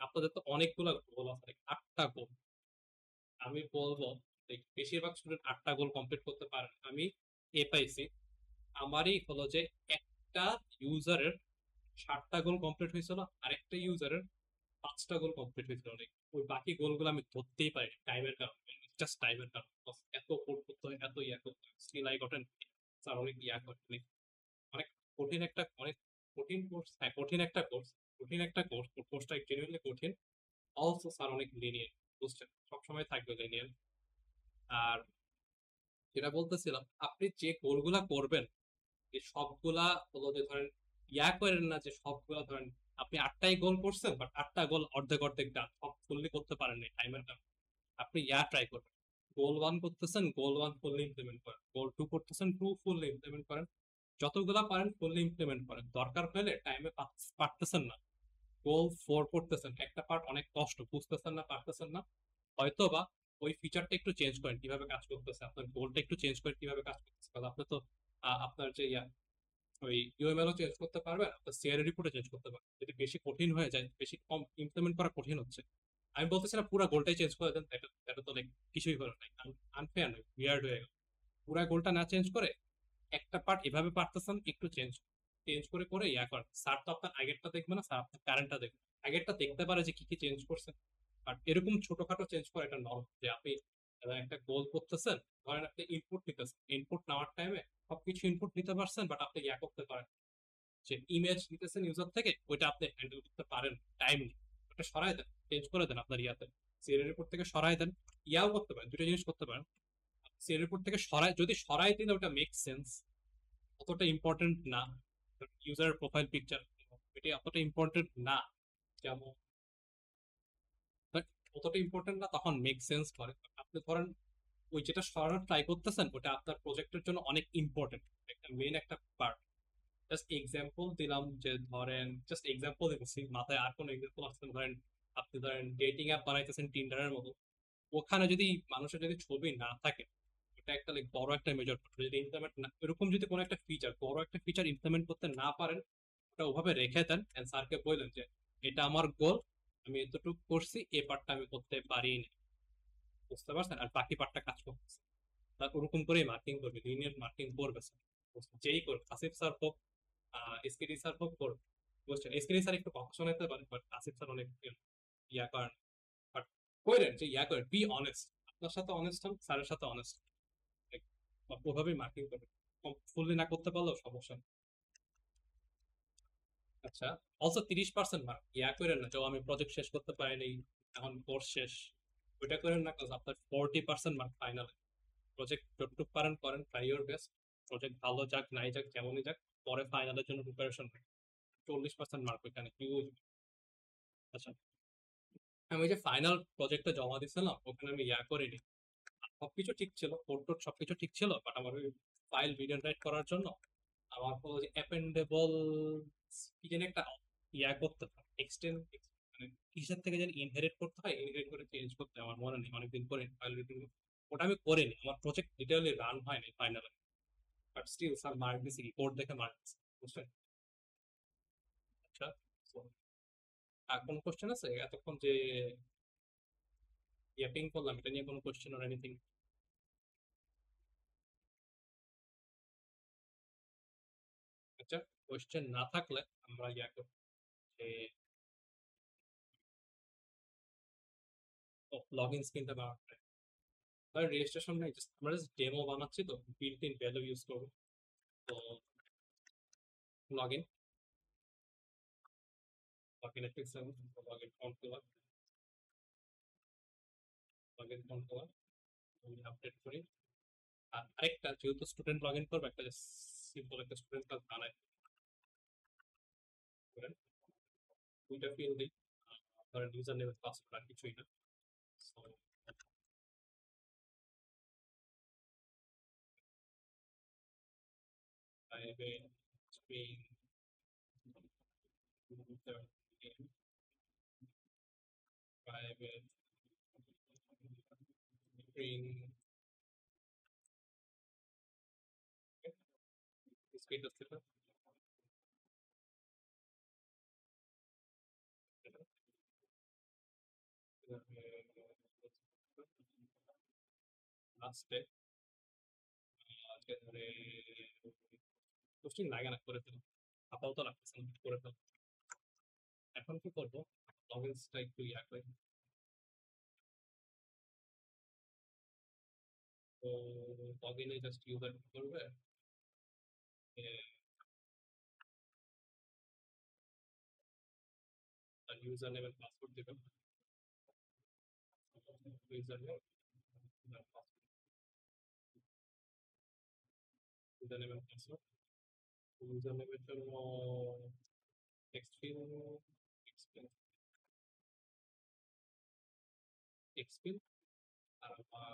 আপনাদের তো অনেকগুলো গোল আছে, 8টা গোল। আমি বলবো বেশিরভাগ স্টুডেন্ট 8টা গোল কমপ্লিট করতে পারে। আমি পাইছি আমারই হলো যে একটা ইউজারের 7টা গোল কমপ্লিট হয়েছিল, আর একটা ইউজারের 5টা গোল কমপ্লিট হয়েছিল। ওই বাকি গোলগুলো আমি ধরতেই পারি টাইমের কারণে, জাস্ট টাইমের কারণে। এত কোড করতে হয়, এত করতে হয়, স্টিল আই গট স্যার অনেক করতে, অনেক কঠিন একটা কঠিন কোর্স। হ্যাঁ কঠিন একটা কোর্স, কোর্সটা জেনুইনলি কঠিন। অলসো স্যার অনেক লিনিয়ার, বুঝছেন? সবসময় থাকবে লিনিয়ার। আর যেটা বলতেছিলাম, আপনি যে গোলগুলা করবেন, যে সবগুলা হলো যে ধরেন করেন না যে সবগুলা ধরেন আপনি 8টাই গোল করছেন, বাট 8টা গোল অর্ধেক অর্ধেক ডান, সব ফুললি করতে পারেন নাই টাইমের কারণে। আপনি ট্রাই করবেন, গোল 1 করতেছেন, গোল 1 ফুললি ইমপ্লিমেন্ট করেন, গোল 2 করতেছেন, 2 ফুললি ইমপ্লিমেন্ট করেন, যতগুলা পারেন ফুললি ইমপ্লিমেন্ট করেন। দরকার হলে টাইমে পারতেছেন না, গোল 4 করতেছেন, একটা পার্ট অনেক কষ্ট, বুঝতেছেন না, পারতেছেন না, হয়তো বা ওই ফিচারটা একটু চেঞ্জ করেন কিভাবে কাজ করতেছে, আপনার গোলটা একটু চেঞ্জ করেন কিভাবে কাজ করতেছে। কারণ আপনি তো আপনার যে ওই ইউএমএলও চেঞ্জ করতে পারবেন, আপনার সিআরএ রিপোর্টে চেঞ্জ করতে পারবেন। যদি বেশি কঠিন হয়ে যায়, বেশি কম ইমপ্লিমেন্ট করা কঠিন হচ্ছে, আমি বলতেছি না পুরো গোলটাই চেঞ্জ করে দেন, এটা তো লাইক কিছুই হলো না, আনফেয়ার নয়, উইয়ার্ড হয়ে গেল। পুরো গোলটা না চেঞ্জ করে একটা পার্ট এভাবে পারতেছেন, একটু চেঞ্জ চেঞ্জ করে করে করেন। স্যার তো আপনার আগেরটা দেখবে না, স্যার আপনার কারেন্টটা দেখবে। আগেরটা দেখতে পারে যে কি কি চেঞ্জ করছে, বাট এরকম ছোটখাটো চেঞ্জ করা এটা নর্মাল। যে আপনি একটা গোল করতেছেন, ধরেন আপনি ইনপুট নিতেছেন, ইনপুট নেওয়ার টাইমে সবকিছু ইনপুট নিতে পারছেন, বাট আপনি করতে পারেন যে ইমেজ নিতেছেন ইউজার থেকে, ওইটা আপনি হ্যান্ডেল করতে পারেন টাইম, ওটা সরাই দেন, চেঞ্জ করে দেন আপনার সিরিয়াল রিপোর্ট থেকে সরাই দেন। করতে পারেন, দুটো জিনিস করতে পারেন। সিরিয়াল রিপোর্ট থেকে যদি সরাই দিলে ওটা মেক সেন্স, অতটা ইম্পর্টেন্ট না। ইউজার প্রোফাইল পিকচার এটা অতটা ইম্পর্টেন্ট না, যেমন অতটা ইম্পর্টেন্ট না, তখন মেক সেন্স করে। আপনি ধরেন ওই যেটা সরানোর ট্রাই করতেছেন, ওটা আপনার প্রজেক্টের জন্য অনেক ইম্পর্টেন্ট, একটা মেইন একটা পার্ট। জাস্ট এক্সাম্পল দিলাম, যে ধরেন জাস্ট এক্সাম্পল দিচ্ছি, মাথায় আর কোনো এক্সাম্পল আসছে না। ধরেন আপনি ধরেন ডেটিং অ্যাপ বানাইতেছেন টিন্ডারের মতো, ওখানে যদি মানুষের যদি ছবি না থাকে, এটা একটা লাইক বড় একটা মেজর, যদি ইমপ্লিমেন্ট না, এরকম যদি কোনো একটা ফিচার, বড় একটা ফিচার ইমপ্লিমেন্ট করতে না পারেন, ওটা ওভাবে রেখে দেন, এন্ড স্যারকে বললেন যে এটা আমার গোল, আমি এতটুকু করছি, এই পার্টটা আমি করতে পারিনি, বুঝতে পারছেন, আর বাকি পার্টটা কাজ করতেছে। তার ওরকম করেই মার্কিং করবে, লিনিয়ার মার্কিং করবে স্যার, যেই করবে, আসিফ স্যার হোক, এসকেডি স্যার হোক, করবে। বুঝছেন, এসকেডি স্যার একটু কথা শোনাতে পারে, বাট আসিফ স্যার অনেক করেন। বাট কইরেন যে করেন, বি অনেস্ট, আপনার সাথে অনেস্ট হন, স্যারের সাথে অনেস্ট, ওভাবেই মার্কিং করবে। ফুললি না করতে পারলেও সমস্যা নেই। আচ্ছা, অলসো 30% মার্ক করেন না, যে আমি প্রজেক্ট শেষ করতে পারিনি, এখন কোর্স শেষ, ওইটা করেন না, কাজ আপনার 40% মার্ক ফাইনালে। প্রজেক্ট যতটুকু পারেন করেন, ট্রাই ইউর বেস্ট, প্রজেক্ট ভালো যাক নাই যাক যেমনই যাক, পরে ফাইনালের জন্য প্রিপারেশন নেই। 40% মার্ক ওইখানে হিউজ। আচ্ছা, আমি যে ফাইনাল প্রজেক্টটা জমা দিয়েছিলাম, ওখানে আমি করিনি, সবকিছু ঠিক ছিল, কোড টোড সবকিছু ঠিক ছিল, বাট আমার ওই ফাইল রিড এন্ড রাইট করার জন্য আমার হলো যে অ্যাপেন্ডেবল কি যেন একটা করতে হয়, এক্সটেন্ড, মানে কিসের থেকে যেন ইনহেরিট করতে হয়, ইনহেরিট করে চেঞ্জ করতে হয়, আমার মনে নেই, অনেকদিন করে ফাইল রিডিং, ওটা আমি করিনি, আমার প্রজেক্ট ডিটেইলি রান হয়নি ফাইনালে, বাট স্টিল স্যার মার্ক দিছি, কোড দেখে মার্ক দিছি, বুঝছেন। আচ্ছা, so, আর কোন কোশ্চেন আছে এতক্ষণ যে ইয়াপিং করলাম, এটা নিয়ে কোনো কোশ্চেন অর এনিথিং? আচ্ছা, কোশ্চেন না থাকলে আমরা করব যে লগ ইন স্ক্রিনটা বানাতে, তাহলে রেজিস্ট্রেশন নাই, জাস্ট আমরা জাস্ট ডেমো বানাচ্ছি, তো বিল্ট ইন ভ্যালু ইউজ করবো। তো লগ ইন ক্লিক করব, লগ ইন ফর্ম খোলা, লগ ইন ফর্ম খোলা, আমি আপডেট করি। আর আরেকটা, যেহেতু স্টুডেন্ট লগ ইন করবে, একটা সিম্পল একটা স্টুডেন্ট ক্লাস বানাই করেন, দুইটা ফিল্ড দিই, ধরেন ইউজার নেম পাসওয়ার্ড, আর কিছুই না। So, private string user name, private string speed আসছে না, লাস্টে ধরে পোস্টিং লাগে না, করে ফেলুন, আপাতত লাগতেছে না, করে ফেলুন। এখন কি করবো, লগ ইনসটা একটু করে, তো লগ ইনে জাস্ট ইউজার করবে, ইউজার নেম পাসওয়ার্ড দেবেন, user name user name password, user নেমের জন্য text field, আর আমার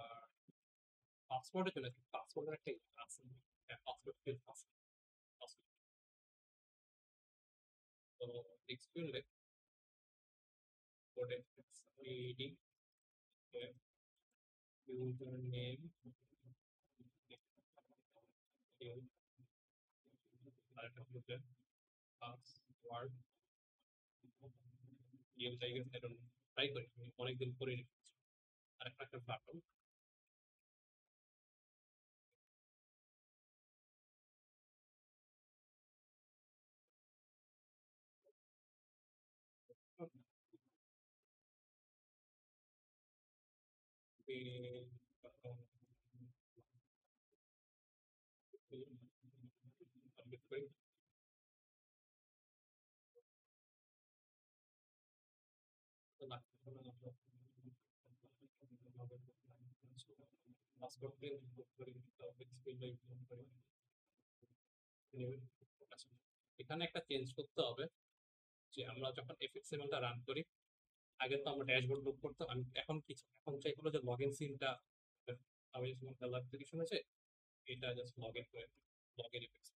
পাসওয়ার্ডে চলে আসবে, পাসওয়ার্ডের একটা আছে, পাসওয়ার্ড ফিল্ড আছে, তো টেক্সট ফিল্ডে কোডে reading user name আরেকটা হচ্ছে password game tiger Satan try করি, অনেকদিন পরে রেখেছি। আরেকটা বাটন এখানে একটা চেঞ্জ করতে হবে যে আমরা যখন এফএক্সএমএলটা রান করি, আগে তো আমরা ড্যাশবোর্ড লুক করতাম, আমি এখন কিছু এখন চাই হলো যে লগইন সিনটা আমি অ্যাপ্লিকেশন আছে এটা জাস্ট লগইন করে লগইন এফএক্স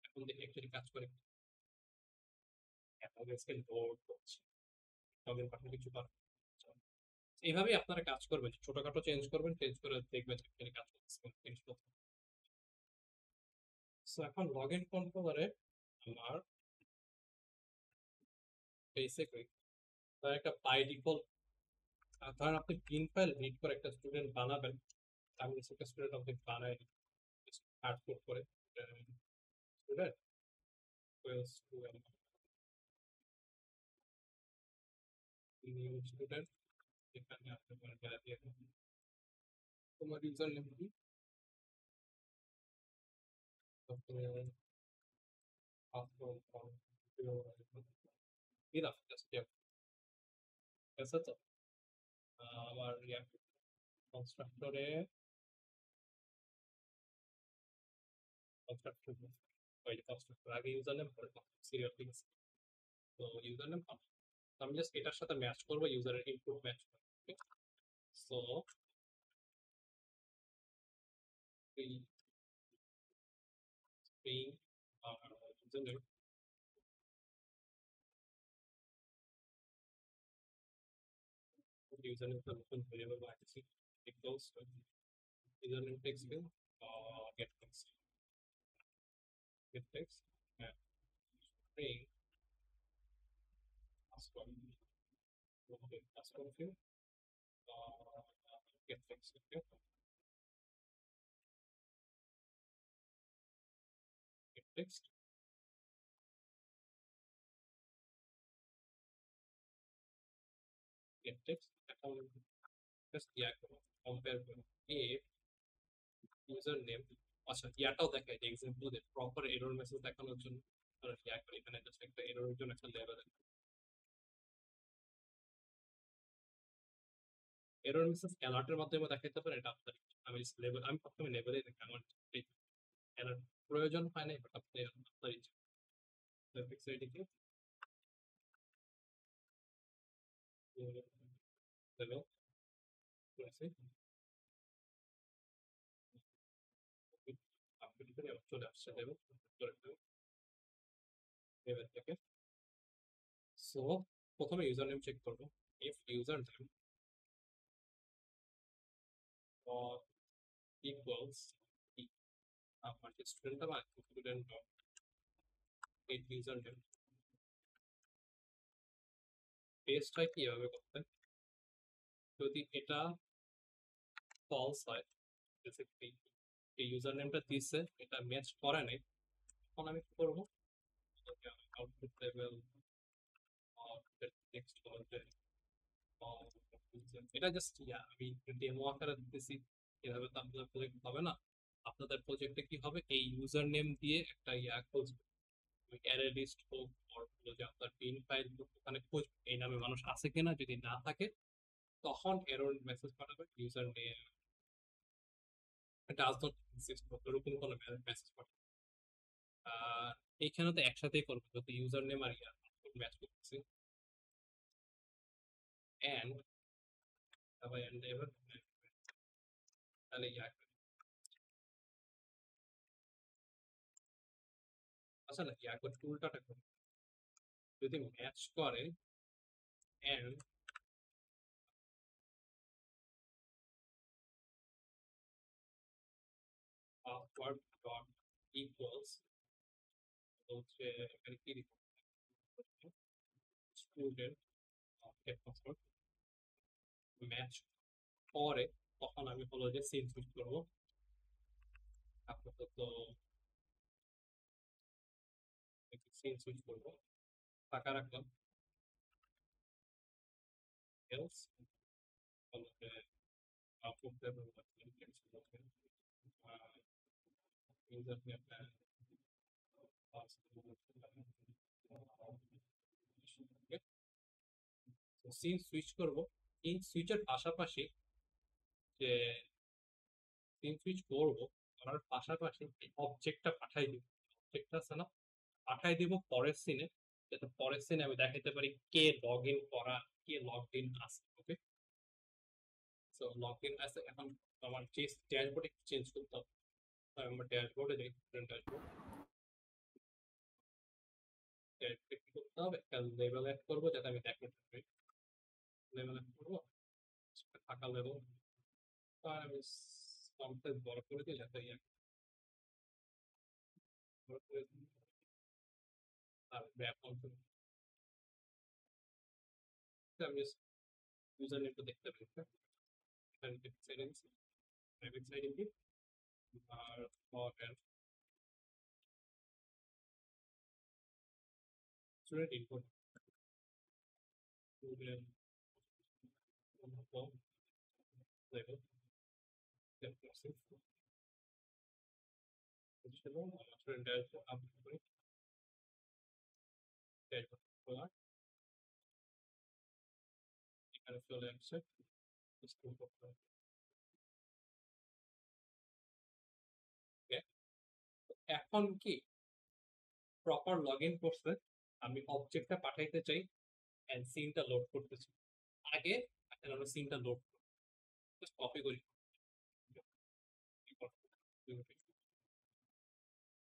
এখন দেখি অ্যাকচুয়ালি কাজ করে এখন স্ক্রিন লোড করছে লগইন বাটন কিছু করা এইভাবেই আপনারা কাজ করবেন, ছোটখাটো চেঞ্জ করবেন, চেঞ্জ করে দেখবেন অ্যাকচুয়ালি কাজ করছে চেঞ্জ করতে। সো এখন লগইন কন্ট্রোলারে আমার বেসিক্যালি তার একটা বাই ডিফল্ট ধরেন আপনি পিন ফাইল রিড করে একটা স্টুডেন্ট বানাবেন, আমি একটা স্টুডেন্ট আপনি বানাই হার্ড কোড করে স্টুডেন্ট নিউ স্টুডেন্ট এখানে আপনি মেলা দিয়ে তোমার ইউজার নেম কি তারপরে এরা জাস্ট আছে তো আমার কনস্ট্রাক্টরে কনস্ট্রাক্টর আগে ইউজার নেম পরে সিরিয়াল ঠিক আছে, তো ইউজার নেম আমি জাস্ট এটার সাথে ম্যাচ করবো, ইউজারের ইনপুট ম্যাচ করবো। So string user name username is open variable by equals username text field get text and string password okay password field get text okay get text get text এখন জাস্ট ইয়া করো কম্পেয়ার করো if username আচ্ছা ইয়াটাও দেখায় যে এক্সাম্পল যে প্রপার এরর মেসেজ দেখানোর জন্য আমরা ইয়া করি এখানে জাস্ট একটা এররের জন্য একটা লেভেল এরর মেসেজ অ্যালার্টের মাধ্যমে দেখাইতে পারে, এটা আপনার আমি লেভেল আমি প্রথমে লেভেলে দেখি আমার অ্যালার্ট প্রয়োজন হয় না, বাট আপনি আপনার ইচ্ছা ফিক্স এটিকে লেভেল করেছি আপডেট করে চলে আসছে লেভেল লেভেল থেকে। সো প্রথমে ইউজার নেম চেক করবো, ইফ ইউজার নেম equals আমার যে স্টুডেন্ট আমার স্টুডেন্ট এই ইউজার নেম পেজটা কিভাবে করতে যদি এটা ফলস হয় বেসিক্যালি এই ইউজার নেমটা দিছে এটা ম্যাচ করে নাই, তখন আমি কি করবো আউটপুট লেভেল টেক্সট কন্টেন্ট এটা জাস্ট ইয়া আমি ডেমো আকারে দিতেছি, এভাবে তো আপনাদের প্রজেক্ট হবে না। আপনাদের প্রজেক্টে কি হবে এই ইউজার নেম দিয়ে একটা ইয়া খুঁজবে, অ্যারে লিস্ট হোক or হলো যে আপনার পিন ফাইল ওখানে খুঁজবে এই নামে মানুষ আছে কিনা, যদি না থাকে তখন এরর মেসেজ পাঠাবে user name does not exist এরকম কোনো মেসেজ পাঠাবে। এইখানে তো একসাথেই করবো, যদি ইউজার নেম আর ইয়ার ম্যাচ করতেছি এন্ড তারপর এন্ড এবার তাহলে ইয়া আচ্ছা না ইয়া করে উল্টাটা করি, যদি ম্যাচ করে এন্ড পাসওয়ার্ড ডট ইকুয়ালস হচ্ছে এখানে কি দিব স্টুডেন্ট গেট পাসওয়ার্ড ম্যাচ করে, তখন আমি হলো যে সিন সুইচ করবো। আপাতত সিন সুইচ করবো, ফাঁকা রাখলাম, এলস হলো যে আউটপুট দেবো ইউজার নেম সিন সুইচ করবো। সিন সুইচের পাশাপাশি যে সিন সুইচ করবো করার পাশাপাশি অবজেক্টটা পাঠাই দিব, অবজেক্টটা আছে না পাঠাই দিব পরের সিনে, যাতে পরের সিনে আমি দেখাতে পারি কে লগ ইন করা, কে লগ ইন আছে। ওকে, সো লগ ইন আছে। এখন আমার যে ড্যাশবোর্ডে চেঞ্জ করতে হবে, আমার ড্যাশবোর্ডে যাই, ড্যাশবোর্ড কি করতে হবে, একটা লেভেল অ্যাড করবো যাতে আমি দেখাতে পারি। লেভেল অ্যাড করবো, ফাঁকা লেভেল, আর আমি সামথিং বড় করে দিই যাতে বড় করে দিই, আর ব্যাক অন্তর আমি ইউজার নেমটা দেখতে পারি। এখানে সেটিংস প্রাইভেট সাইড কি আর format student input student form level process student dashboard update করি, ড্যাশবোর্ড খোলা, এখানে চলে আসছে স্কুল করতে হবে। এখন কি প্রপার লগ ইন করছে, আমি অবজেক্টটা পাঠাইতে চাই এন্ড সিনটা লোড করতেছি। আগে এখন আমরা সিনটা লোড জাস্ট কপি করি,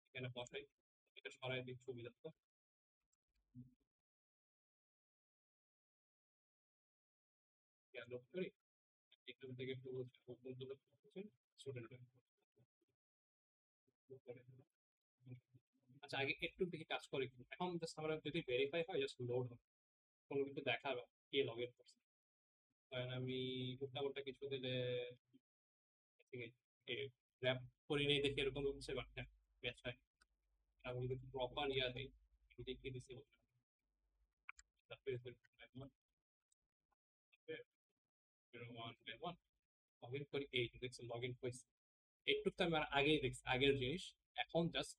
এখানে বসাই, এটা সরাই দিই সুবিধা তো। লোড করি, এখান থেকে একটু স্টুডেন্ট। আচ্ছা আগে একটু দেখি কাজ করে কি, এখন জাস্ট আমরা যদি ভেরিফাই হয় জাস্ট লোড হবে, কোনো কিছু দেখাবে কে লগ ইন করছে। কারণ আমি উল্টা কিছু দিলে র্যাপ করি নেই দেখে এরকম হচ্ছে, বাট হ্যাঁ ব্যাচ হয়। আমি যদি প্রপার ইয়া দিই, আমি দেখিয়ে দিচ্ছি লগ ইন করি, এই দেখছি লগ ইন করেছি, এইটুকু তো আমি আগেই দেখছি, আগের জিনিস। এখন জাস্ট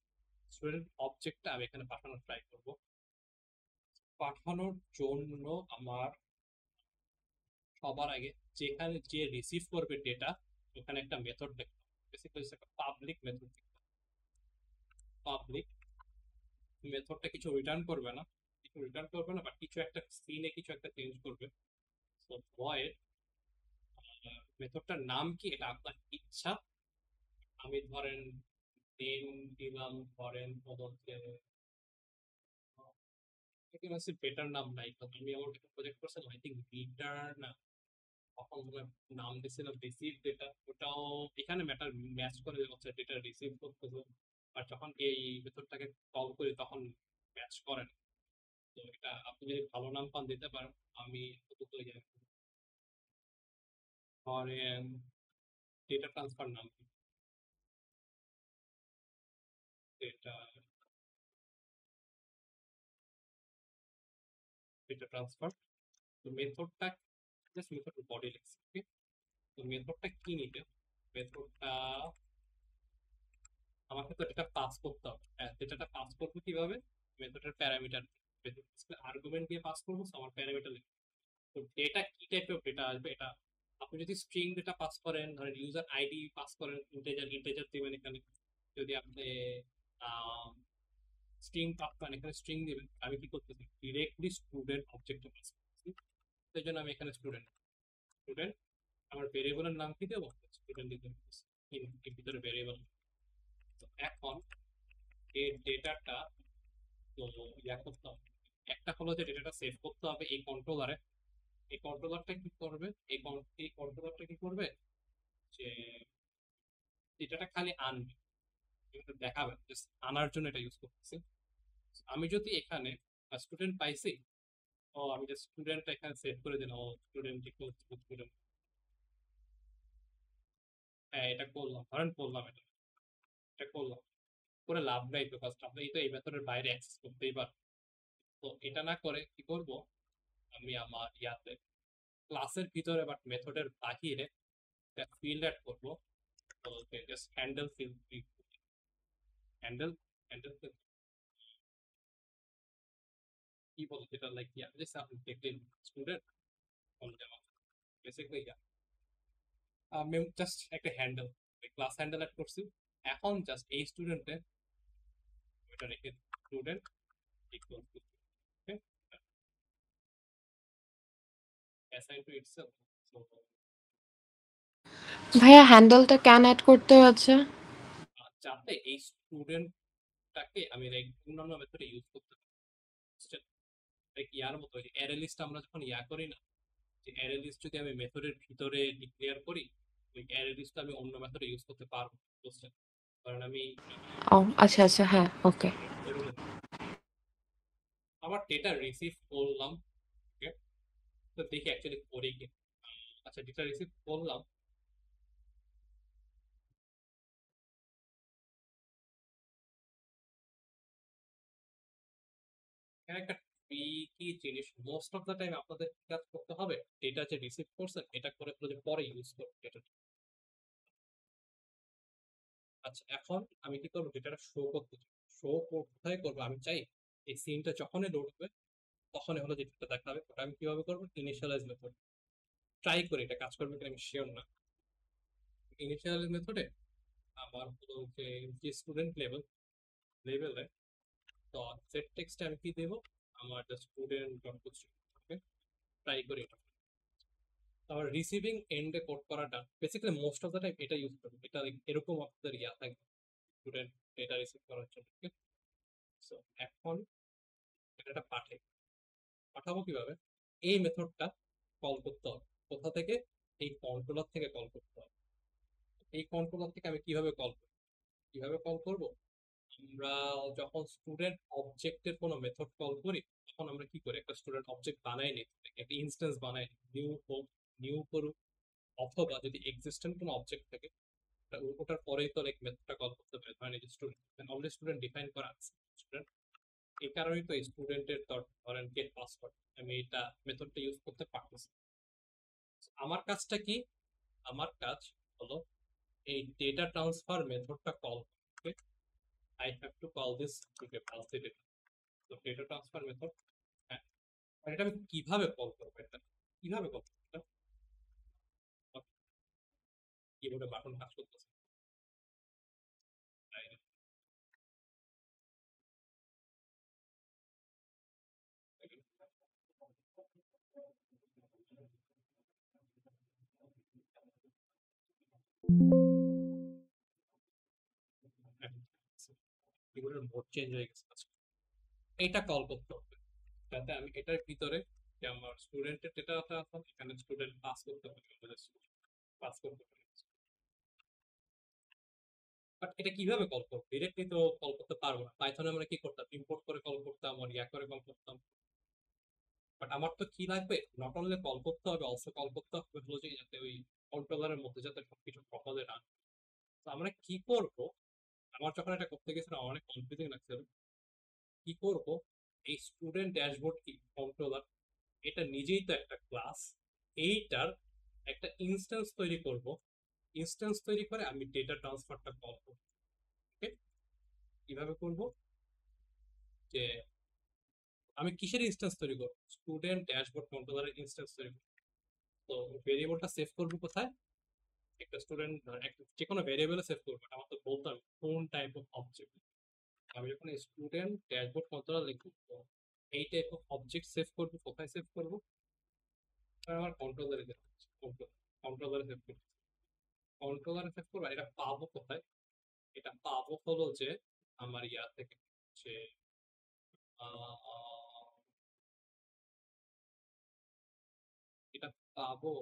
স্টুডেন্ট অবজেক্টটা আমি এখানে পাঠানোর ট্রাই করব। পাঠানোর জন্য আমার সবার আগে যেখানে যে রিসিভ করবে ডেটা, ওখানে একটা মেথড দেখতে হবে, বেসিক্যালি একটা পাবলিক মেথড দেখতে হবে। পাবলিক মেথডটা কিছু রিটার্ন করবে না, বাট কিছু একটা সিনে কিছু একটা চেঞ্জ করবে। সো ভয়েড মেথডটার নাম কি এটা আপনার ইচ্ছা। আমি ধরেন নেম দিলাম, ধরেন পদকে বেটার নাম নাই, আমি আমার একটা প্রজেক্ট করছিলাম আই থিঙ্ক রিটার্ন না, তখন নাম দিয়েছিলাম রিসিভ ডেটা, ওটাও এখানে ম্যাটার ম্যাচ করে হচ্ছে ডেটা রিসিভ করতেছে, আর যখন এই মেথডটাকে কল করি তখন ম্যাচ করে না। তো এটা আপনি যদি ভালো নাম পান দিতে পারেন, আমি ধরেন ডেটা ট্রান্সফার নাম ডেটা ডেটা ট্রান্সফার। তো মেথডটা জাস্ট মেথড বডি লিখছি, ওকে। তো মেথডটা কি নিবে, মেথডটা আমাকে তো ডেটা পাস করতে হবে। হ্যাঁ, ডেটাটা পাস করবো কিভাবে, মেথডের প্যারামিটার আর্গুমেন্ট দিয়ে পাস করবো, আমার প্যারামিটার লিখবো। তো ডেটা কি টাইপের ডেটা আসবে, এটা আপনি যদি স্ট্রিং ডেটা পাস করেন, ধরেন ইউজার আইডি পাস করেন, ইন্টেজার দিবেন এখানে। যদি আপনি স্ট্রিং আপনার এখানে স্ট্রিং দিবেন, আমি কি করতেছি ডিরেক্টলি স্টুডেন্ট অবজেক্টে পাস করতেছি, সেই জন্য আমি এখানে স্টুডেন্ট স্টুডেন্ট আমার ভেরিয়েবলের নাম কি দেবো, স্টুডেন্ট দিতে হচ্ছে এর ভিতরে ভেরিয়েবল। তো এখন এই ডেটাটা তো ইয়া করতে হবে, একটা হলো যে ডেটাটা সেভ করতে হবে এই কন্ট্রোলারে। এই কন্ট্রোলারটা কি করবে, এই কন্ট্রোলারটা কি করবে যে ডেটাটা খালি আনবে, কিন্তু দেখাবে, জাস্ট আনার জন্য এটা ইউজ করতেছি। আমি যদি এখানে স্টুডেন্ট পাইছি, ও আমি জাস্ট স্টুডেন্টটা এখানে সেভ করে দিলাম, ও স্টুডেন্ট ইকুয়াল টু স্টুডেন্ট। হ্যাঁ এটা করলাম, ধরেন করলাম, এটা করলাম, করে লাভ নাই তো, ফার্স্ট আপনি তো এই মেথডের বাইরে অ্যাক্সেস করতেই পার। তো এটা না করে কি করব, আমি আমার ইয়াতে ক্লাসের ভিতরে বাট মেথডের বাহিরে ফিল্ড অ্যাড করবো, তো just handle field, handle handle কি বলে যেটা লাইক ইয়া, জাস্ট আপনি দেখলেন স্টুডেন্ট যেমন বেসিক্যালি ইয়া, আমি জাস্ট একটা হ্যান্ডেল ক্লাস হ্যান্ডেল অ্যাড করছি। এখন জাস্ট এই স্টুডেন্টে এটা রেখে student equal to assign to itself. So ভাইয়া হ্যান্ডেলটা কেন অ্যাড করতে হচ্ছে? যাতে এই স্টুডেন্টটাকে আমি লাইক অন্যান্য মেথডে ইউজ করতে পারি, লাইক ইয়ার মতো অ্যারে লিস্ট আমরা যখন ইয়া করি না, যে অ্যারে লিস্ট যদি আমি মেথডের ভিতরে ডিক্লেয়ার করি, ওই অ্যারে লিস্ট আমি অন্য মেথডে ইউজ করতে পারবো, বুঝছেন? কারণ আমি ও আচ্ছা আচ্ছা, হ্যাঁ ওকে। আমার ডেটা রিসিভ করলাম, ওকে, তো দেখি অ্যাকচুয়ালি করি কি। আচ্ছা ডেটা রিসিভ করলাম, এখানে একটা কি জিনিস মোস্ট অফ দ্য টাইম আপনাদের কি কাজ করতে হবে, ডেটা যে রিসিভ করছেন এটা করে যে পরে ইউজ করবেন ডেটা। আচ্ছা এখন আমি কি করবো, ডেটাটা শো করতে চাই, শো কোথায় করবো, আমি চাই এই সিনটা যখনই লোড হবে তখনই হলো যেটা দেখাবে, ওটা আমি কিভাবে করবো, ইনিশিয়ালাইজ মেথড। ট্রাই করি এটা কাজ করবে কিনা আমি শিওর না। ইনিশিয়ালাইজ মেথডে আমার হলো যে স্টুডেন্ট লেভেলে তো সেট টেক্সটে আমি কি দেবো, আমার স্টুডেন্ট ডট ওকে, ট্রাই করি এটা। আমার রিসিভিং এন্ডে কোড করাটা basically most of the time এটা ইউজ করবো, এটা এরকম আপনাদের ইয়া থাকবে স্টুডেন্ট ডেটা রিসিভ করার জন্য, ওকে। সো এখন এটা পাঠাবো কিভাবে, এই মেথডটা কল করতে হবে, কোথা থেকে, এই কন্ট্রোলার থেকে কল করতে হবে। এই কন্ট্রোলার থেকে আমি কিভাবে কল করব, আমরা যখন স্টুডেন্ট অবজেক্টের কোনো মেথড কল করি তখন আমরা কি করি, একটা স্টুডেন্ট অবজেক্ট বানাই নিই, একটা ইনস্ট্যান্স বানাই, নিউ করুক, অথবা যদি এক্সিস্টেন্ট কোনো অবজেক্ট থাকে ওটার পরেই তো লাইক মেথডটা কল করতে পারে, মানে যে স্টুডেন্ট অলরেডি স্টুডেন্ট ডিফাইন করা আছে স্টুডেন্ট, এই কারণেই তো স্টুডেন্টের ধরেন গেট পাসওয়ার্ড আমি এটা মেথডটা ইউজ করতে পারতেছি। আমার কাজটা কি, আমার কাজ হলো এই ডেটা ট্রান্সফার মেথডটা কল করতে, I have to call this okay pass the data, তো ডেটা ট্রান্সফার মেথড। হ্যাঁ, আর এটা আমি কিভাবে কল করবো, এটা কিভাবে কল করবো, এটা কিভাবে বাটন কাজ করতেছে, কিবোর্ডের মোড চেঞ্জ হয়ে গেছে আজকে। এইটা কল করতে হবে যাতে আমি এটার ভিতরে যে আমার স্টুডেন্টের ডেটাটা আছে এখানে স্টুডেন্ট পাস করতে পারে, পাস করতে পারে। বাট এটা কিভাবে কল করবো, ডিরেক্টলি তো কল করতে পারবো না, পাইথনে আমরা কি করতাম, ইম্পোর্ট করে কল করতাম আর ইয়া করে কল করতাম। বাট আমার তো কি লাগবে, নট অনলি কল করতে হবে, অলসো কল করতে হবে হলো যে যাতে ওই কন্ট্রোলারের মধ্যে যাতে সবকিছু সহজে রান। তো আমরা কি করব, আমার যখন এটা করতে গেছিলাম আমার অনেক কনফিউজিং লাগছিল, কি করব, এই স্টুডেন্ট ড্যাশবোর্ড কি কন্ট্রোলার এটা নিজেই তো একটা ক্লাস, এইটার একটা ইনস্ট্যান্স তৈরি করব, ইনস্ট্যান্স তৈরি করে আমি ডেটা ট্রান্সফারটা কল করব, ওকে। কিভাবে করব, যে আমি কিসের ইনস্ট্যান্স তৈরি করব, স্টুডেন্ট ড্যাশবোর্ড কন্ট্রোলারের ইনস্ট্যান্স তৈরি করব। তো ভেরিয়েবলটা সেভ করব কোথায়, একটা স্টুডেন্ট যে কোনো ভেরিয়েবলে সেভ করবো, আমার তো বলতে হবে কোন টাইপ অফ অবজেক্ট, আমি যখন স্টুডেন্ট ড্যাশবোর্ড কন্ট্রোলার লিখব, এই টাইপ অফ অবজেক্ট সেভ করব, কোথায় সেভ করব? আমার কন্ট্রোলারে কন্ট্রোলারে সেভ করব। কন্ট্রোলারে সেভ করব, এটা পাবো কোথায়? এটা পাবো হলো যে আমার ইয়া থেকে, যে এটা পাবো,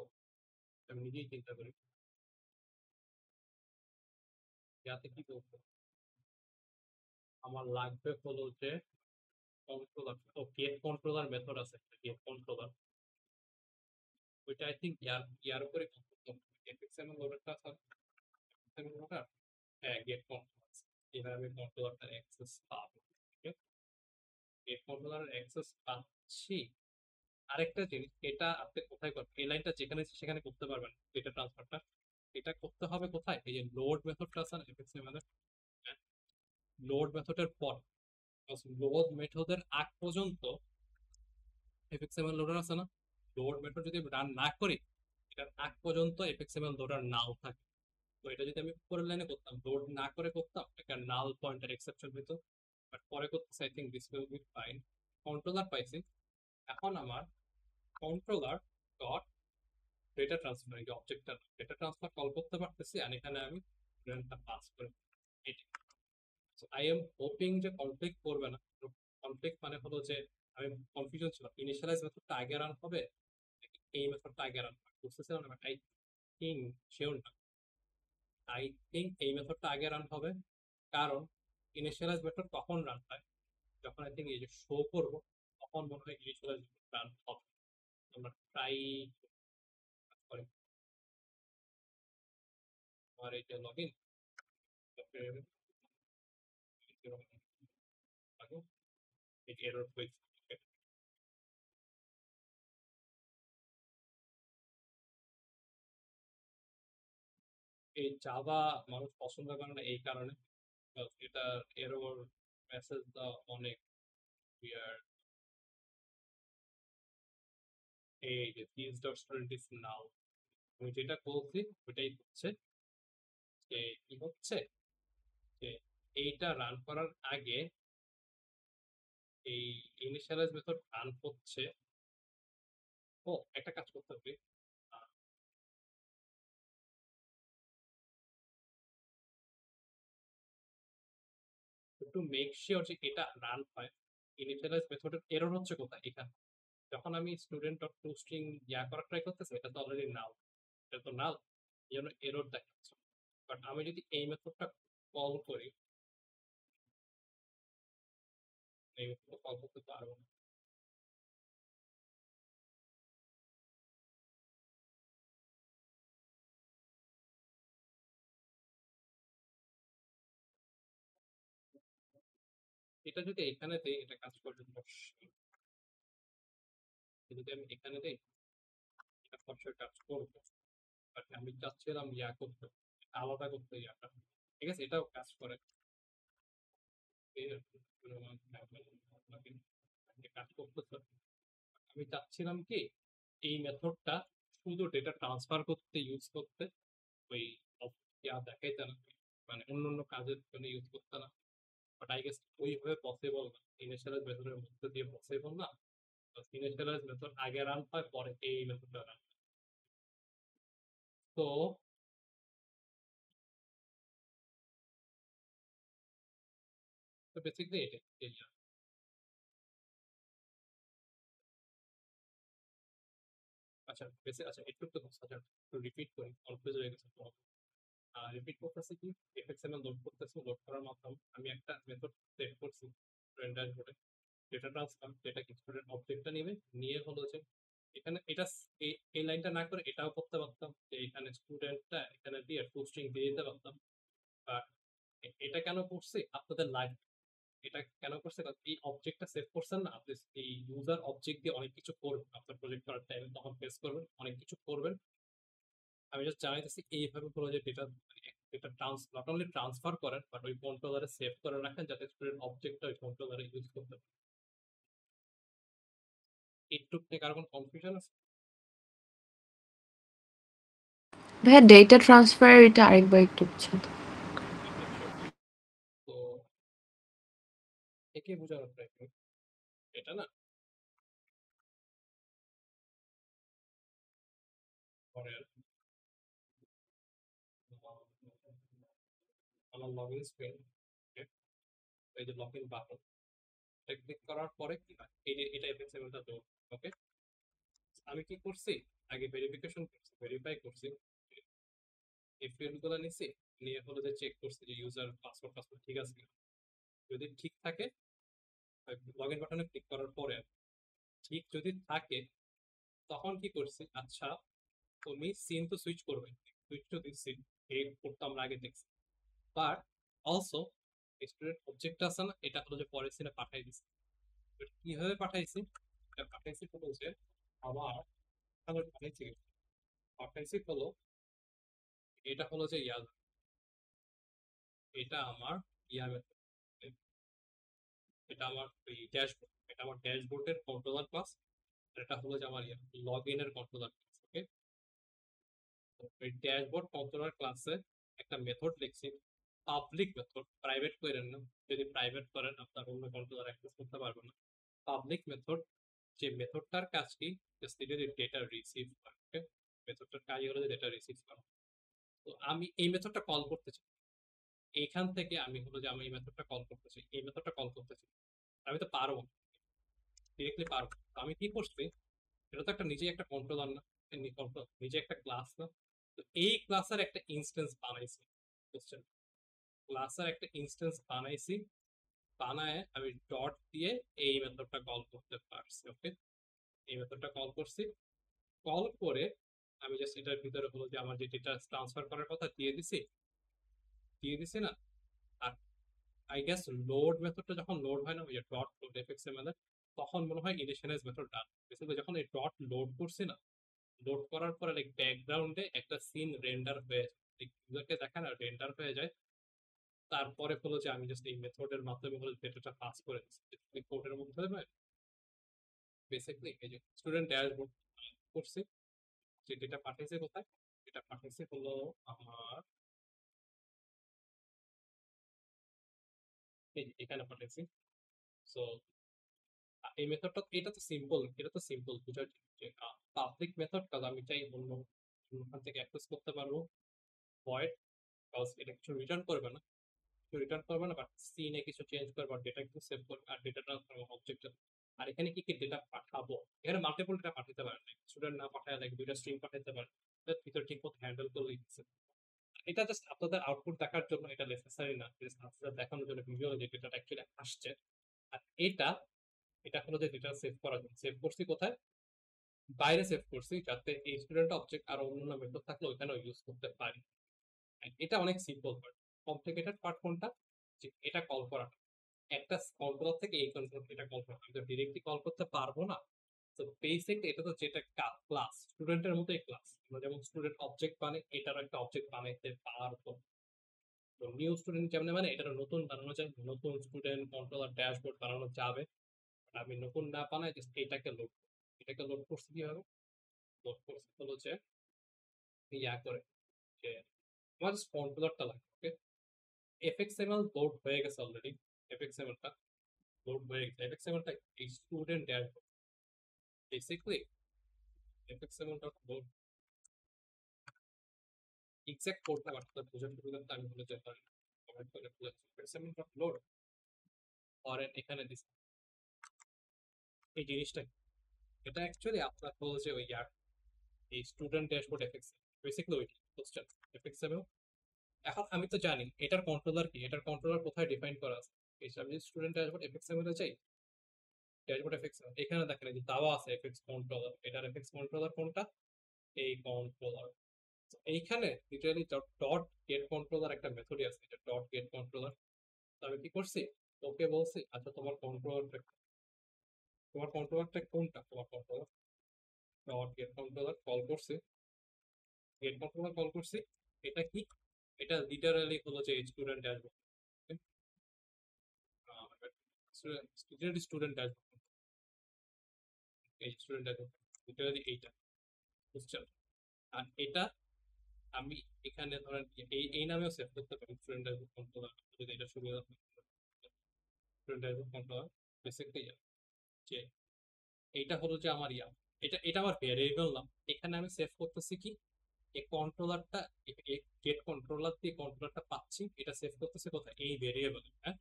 আমি নিজেই চিন্তা করি ইয়াতে কি করবো। আমার লাগবে হলো যে কন্ট্রোলার, ও গেট কন্ট্রোলার মেথড আছে, গেট কন্ট্রোলার, ওইটা আই থিঙ্ক ইয়ার উপরে এফএক্সএমএল লোডারটা আছে, এফএক্সএমএল লোডার, হ্যাঁ গেট কন্ট্রোলার, এভাবে কন্ট্রোলারটার অ্যাক্সেস পাবো। গেট কন্ট্রোলারের অ্যাক্সেস পাচ্ছি। আরেকটা জিনিস, এটা আপনি কোথায় করবেন? এই লাইনটা যেখানে সেখানে করতে পারবেন ডেটা ট্রান্সফারটা। এটা করতে হবে কোথায়? এই যে লোড মেথডটা আছে না এফএক্সএমএল এর, লোড মেথডের পর, লোড মেথডের আগ পর্যন্ত এফএক্সএমএল লোডার আছে না, লোড মেথড যদি রান না করি, এটার আগ পর্যন্ত এফএক্সএমএল লোডার নাও থাকে। তো এটা যদি আমি উপরের লাইনে করতাম, লোড না করে করতাম, একটা নাল পয়েন্টার এক্সেপশন হইতো, বাট পরে করতেছে I think this will be fine. Controller পাইছি, এখন আমার কন্ট্রোলার ডট ডেটা ট্রান্সফার, এই অবজেক্টটা ডেটা ট্রান্সফার কল করতে পারতেছি, আর এখানে আমি স্টুডেন্টটা পাস করে এটি। আই এম হোপিং যে কনফ্লিক্ট করবে না। কনফ্লিক্ট মানে হলো যে আমি কনফিউশন ছিল, ইনিশিয়ালাইজ মেথডটা আগে রান হবে নাকি এই মেথডটা আগে রান হবে, বুঝতেছিলাম না। আই থিঙ্ক শিওর না, আই থিঙ্ক এই মেথডটা আগে রান হবে, কারণ ইনিশিয়ালাইজ মেথড কখন রান হয়? যখন আই থিঙ্ক এই যে শো করবো, তখন মনে হয় ইনিশিয়ালাইজ মেথড রান হবে। আমরা ট্রাই করি, আমার এই যে লগ ইন এরর হয়েছে। এই জাভা মানুষ পছন্দ করে না এই কারণে, এটা এরর মেসেজ দা অনেক weird। এই যে this dot student is now, আমি যেটা বলছি ওইটাই হচ্ছে, যে কি হচ্ছে যে এইটা রান করার আগে এই ইনিশিয়ালাইজ মেথড রান হচ্ছে। ও একটা কাজ করতে হবে, একটু মেক শিওর যে এটা রান হয়। ইনিশিয়ালাইজ মেথডের এরর হচ্ছে কোথায়? এখানে যখন আমি স্টুডেন্ট ডট টু স্ট্রিং ইয়া করার ট্রাই করতেছি, এটা তো অলরেডি নাও, এটা তো নাল, এই জন্য এরর দেখাচ্ছে। বাট আমি যদি এই মেথডটা কল করি, এই মেথডটা কল করতে পারবো না। এটা যদি এখানে দেই, এটা কাজ করবে অবশ্যই। যদি আমি এখানে দেই, এটা অবশ্যই কাজ করবে, বাট আমি চাচ্ছিলাম ইয়া করতে, আলাদা করতে ইয়াটা। ঠিক আছে, এটাও কাজ করে, কাজ করতেছে। আমি চাচ্ছিলাম কি এই মেথডটা শুধু ডেটা ট্রান্সফার করতে ইউজ করতে, ওই ইয়া দেখাইতে না, মানে অন্য অন্য কাজের জন্য ইউজ করতে না। বাট আই গেস ওইভাবে পসিবল না, ইনিশিয়ালাইজ মেথডের মধ্যে দিয়ে পসিবল না। ইনিশিয়ালাইজ মেথড আগে রান হয়, পরে এই মেথডটা রান। তো বেসিক্যালি এটাই। আচ্ছা আচ্ছা একটু একটু রিপিট করি, কনফিউজ হয়ে গেছে। রিপিট করতেছি কি, এফএক্সএমএল লোড করতেছি, লোড করার মাধ্যমে আমি একটা মেথড সেট করছি স্টুডেন্ট ড্যাশবোর্ডে, ডেটা ট্রান্সফার, ডেটা স্টুডেন্ট অবজেক্টটা নেবে, নিয়ে হলো যে এখানে এটা এই লাইনটা না করে এটাও করতে পারতাম, যে এখানে স্টুডেন্টটা এখানে দিয়ে টু স্ট্রিং দিয়ে দিতে পারতাম। বাট এটা কেন করছি আপনাদের লাইভ, এটা কেন করছে, এই অবজেক্টটা সেভ করছেন না আপনি, এই ইউজার অবজেক্ট দিয়ে অনেক কিছু করবেন আপনার প্রজেক্ট করার টাইমে, তখন ফেস করবেন, অনেক কিছু করবেন। আমি জাস্ট জানাইতেছি এইভাবে পুরো যে ডেটা, এটা নট অনলি ট্রান্সফার করেন, বাট ওই কন্ট্রোলারে সেভ করে রাখেন, যাতে স্টুডেন্ট অবজেক্টটা ওই কন্ট্রোলারে ইউজ করতে পারে। একটু থেকে আর কোনো কনফিউশন আছে? ভাইয়া ডেটা ট্রান্সফার এটা আরেকবার একটু বুঝান। তো একে বোঝানোর ট্রাই করি। এটা না পরের আমার লগ ইন স্ক্রিন, এই যে লগ ইন বাটন, এটা ক্লিক করার পরে কি হয়, এটা এফএক্সএমএলটা তো ওকে। আমি কি করছি, আগে ভেরিফিকেশন করছি, ভেরিফাই করছি, এই ফিল্ডগুলো নিছি, নিয়ে হলো যে চেক করছি যে ইউজার পাসওয়ার্ড ঠিক আছে কিনা। যদি ঠিক থাকে লগ ইন বাটনে ক্লিক করার পরে ঠিক যদি থাকে তখন কি করছি, আচ্ছা তুমি সিন তো সুইচ করবে, সুইচ তো দিচ্ছি, এই কোডটা আমরা আগে দেখছি, বাট অলসো স্টুডেন্ট অবজেক্ট আছে না, এটা হলো যে পরের সিনে পাঠাই দিচ্ছি। কিভাবে পাঠাইছি, এটা পাঠাইছি হলো যে আবার পাঠাইছি, পাঠাইছি হলো এটা হলো যে ইয়ার, এটা আমার ইয়ার, এটা আমার এই ড্যাশবোর্ড, এটা আমার ড্যাশবোর্ডের কন্ট্রোলার ক্লাস, এটা হলো যে আমার লগ ইনের কন্ট্রোলার ক্লাস। ওকে, এই ড্যাশবোর্ড কন্ট্রোলার ক্লাসে একটা মেথড লিখছি, পাবলিক মেথড, প্রাইভেট করেন না, যদি প্রাইভেট করেন আপনার অন্য কন্ট্রোলার অ্যাক্সেস করতে পারবেন না। পাবলিক মেথড, যে মেথডটার কাজ কি, জাস্ট যদি ডেটা রিসিভ করে। ওকে, মেথডটার কাজ হলো যে ডেটা রিসিভ করা। তো আমি এই মেথডটা কল করতে চাই, এইখান থেকে আমি হলো যে আমি এই মেথডটা কল করতে চাই, এই মেথডটা কল করতে চাই, আমি তো পারবো ডিরেক্টলি পারবো। তো আমি কি করছি, এটা তো একটা নিজে একটা কন্ট্রোলার না, নিজে একটা ক্লাস না, তো এই ক্লাসের একটা ইনস্টেন্স বানাইছি, বুঝছেন, ক্লাসের একটা ইনস্টেন্স বানাইছি, বানায় আমি ডট দিয়ে এই মেথডটা কল করতে পারছি। ওকে, এই মেথডটা কল করছি, কল করে আমি জাস্ট এটার ভিতরে হলো যে আমার যে ডেটা ট্রান্সফার করার কথা দিয়ে দিছি না। আর আই গেস লোড মেথডটা যখন লোড হয় না, ওই যে ডট লোড এফএক্সএমএল এর, তখন মনে হয় ইনিশিয়ালাইজ মেথড ডান। বেসিক্যালি যখন এই ডট লোড করছি না, লোড করার পরে লাইক ব্যাকগ্রাউন্ডে একটা সিন রেন্ডার হয়ে যায়, ইউজারকে দেখে না রেন্ডার হয়ে যায়, তারপরে হলো যে আমি জাস্ট এই মেথডের মাধ্যমে হলো ডেটাটা পাস করে দিচ্ছি কোডের মধ্যে নয়। বেসিক্যালি এই যে স্টুডেন্ট ড্যাশবোর্ড করছি, যে ডেটা পাঠিয়েছে কোথায়, এটা পাঠিয়েছে হলো আমার এই এখানে পাঠিয়েছি। সো এই মেথডটা, এটা তো সিম্পল বুঝার জিনিস, যে পাবলিক মেথড কাজ আমি চাই অন্য ওখান থেকে অ্যাক্সেস করতে পারবো, ভয়েড কাজ এটা কিছু রিটার্ন করবে না, বাট সিনে কিছু চেঞ্জ করবে, আর ডেটা কিছু সেভ করবে, আর ডেটাটা অবজেক্ট। আর এখানে কি কি ডেটা পাঠাবো, এখানে মাল্টিপল ডেটা পাঠাতে পারেন, স্টুডেন্ট না পাঠায় লাইক দুইটা স্ট্রিং পাঠাতে পারেন, ভিতরে ঠিক মতো হ্যান্ডেল করলেই এটা জাস্ট আপনাদের আউটপুট দেখার জন্য, এটা নেসেসারি না, জাস্ট আপনাদের দেখানোর জন্য ভিডিও যে ডেটাটা অ্যাকচুয়ালি আসছে। আর এটা এটা হলো যে ডেটা সেভ করার জন্য, সেভ করছি কোথায়, বাইরে সেভ করছি, যাতে এই স্টুডেন্ট অবজেক্ট আর অন্যান্য মেথড থাকলে ওইখানেও ইউজ করতে পারি। এটা অনেক সিম্পল পার্ট। কমপ্লিকেটেড পার্ট কোনটা, যে এটা কল করা, একটা কন্ট্রোলার থেকে এই কন্ট্রোল এটা কল করা, আমি তো ডিরেক্টলি কল করতে পারবো না। তো বেসিক এটা তো যেটা ক্লাস, স্টুডেন্টের মতোই ক্লাস, আমরা যেমন স্টুডেন্ট অবজেক্ট বানাই, এটারও একটা অবজেক্ট বানাইতে পারবো। তো নিউ স্টুডেন্ট যেমন মানে এটা নতুন বানানো যায়, নতুন স্টুডেন্ট কন্ট্রোলার ড্যাশবোর্ড বানানো যাবে, আমি নতুন না বানাই, জাস্ট এটাকে লোড করছি কিভাবে, লোড করছি হলো যে ইয়া করে, যে আমার জাস্ট কন্ট্রোলারটা লাগে। ওকে, এফএক্সএমএল লোড হয়ে গেছে অলরেডি, এফএক্সএমএলটা লোড হয়ে গেছে, এফএক্সএমএলটা এই স্টুডেন্ট ড্যাশবোর্ড, বেসিক্যালি এফএক্সএমএলটা লোড এক্সাক্ট কোডটা বাটটা বোঝার সুবিধার্থে আমি বলে যে কমেন্ট করে বুঝাচ্ছি, এফএক্সএমএলটা লোড আর এখানে দিচ্ছি এই জিনিসটা, এটা অ্যাকচুয়ালি আপনার হলো যে ওই এই স্টুডেন্ট ড্যাশবোর্ড এফএক্স, বেসিক্যালি ওইটি বুঝছেন এফএক্সএমএল। এখন আমি তো জানি এটার কন্ট্রোলার কি, এটার কন্ট্রোলার কোথায় ডিফাইন করা আছে, এই আমি যদি স্টুডেন্ট ড্যাশবোর্ড এফএক্সএমএল এ যাই, ড্যাশবোর্ড এফএক্সএমএল এখানে দেখেন যে দাওয়া আছে এফএক্স কন্ট্রোলার, এটার এফএক্স কন্ট্রোলার কোনটা, এই কন্ট্রোলার। এইখানে লিটারালি ডট গেট কন্ট্রোলার একটা মেথডই আছে, এটা ডট গেট কন্ট্রোলার। তো আমি কি করছি, ওকে বলছি আচ্ছা তোমার কন্ট্রোলারটা কোনটা, তোমার controller dot gate controller call করছি, গেট কন্ট্রোলার কল করছি, এটা কি, এটা লিটারালি হলো যে স্টুডেন্ট ড্যাশবোর্ড, স্টুডেন্ট ড্যাশবোর্ড, এই স্টুডেন্ট ড্যাশবোর্ড লিটারালি এইটা, বুঝছেন। আর এটা আমি এখানে ধরেন এই নামেও সেভ করতে পারি, স্টুডেন্ট ড্যাশবোর্ড কন্ট্রোলার, যদি এটা সুবিধা হয়। স্টুডেন্ট কন্ট্রোলার বেসিক্যালি যে এইটা হলো যে আমার এটা আমার ভেরিয়েবল নাম। এখানে আমি সেভ করতেছি কি এই কন্ট্রোলারটা, গেট কন্ট্রোলার দিয়ে কন্ট্রোলারটা পাচ্ছি, এটা সেভ করতেছে কোথায় এই ভেরিয়েবল। হ্যাঁ,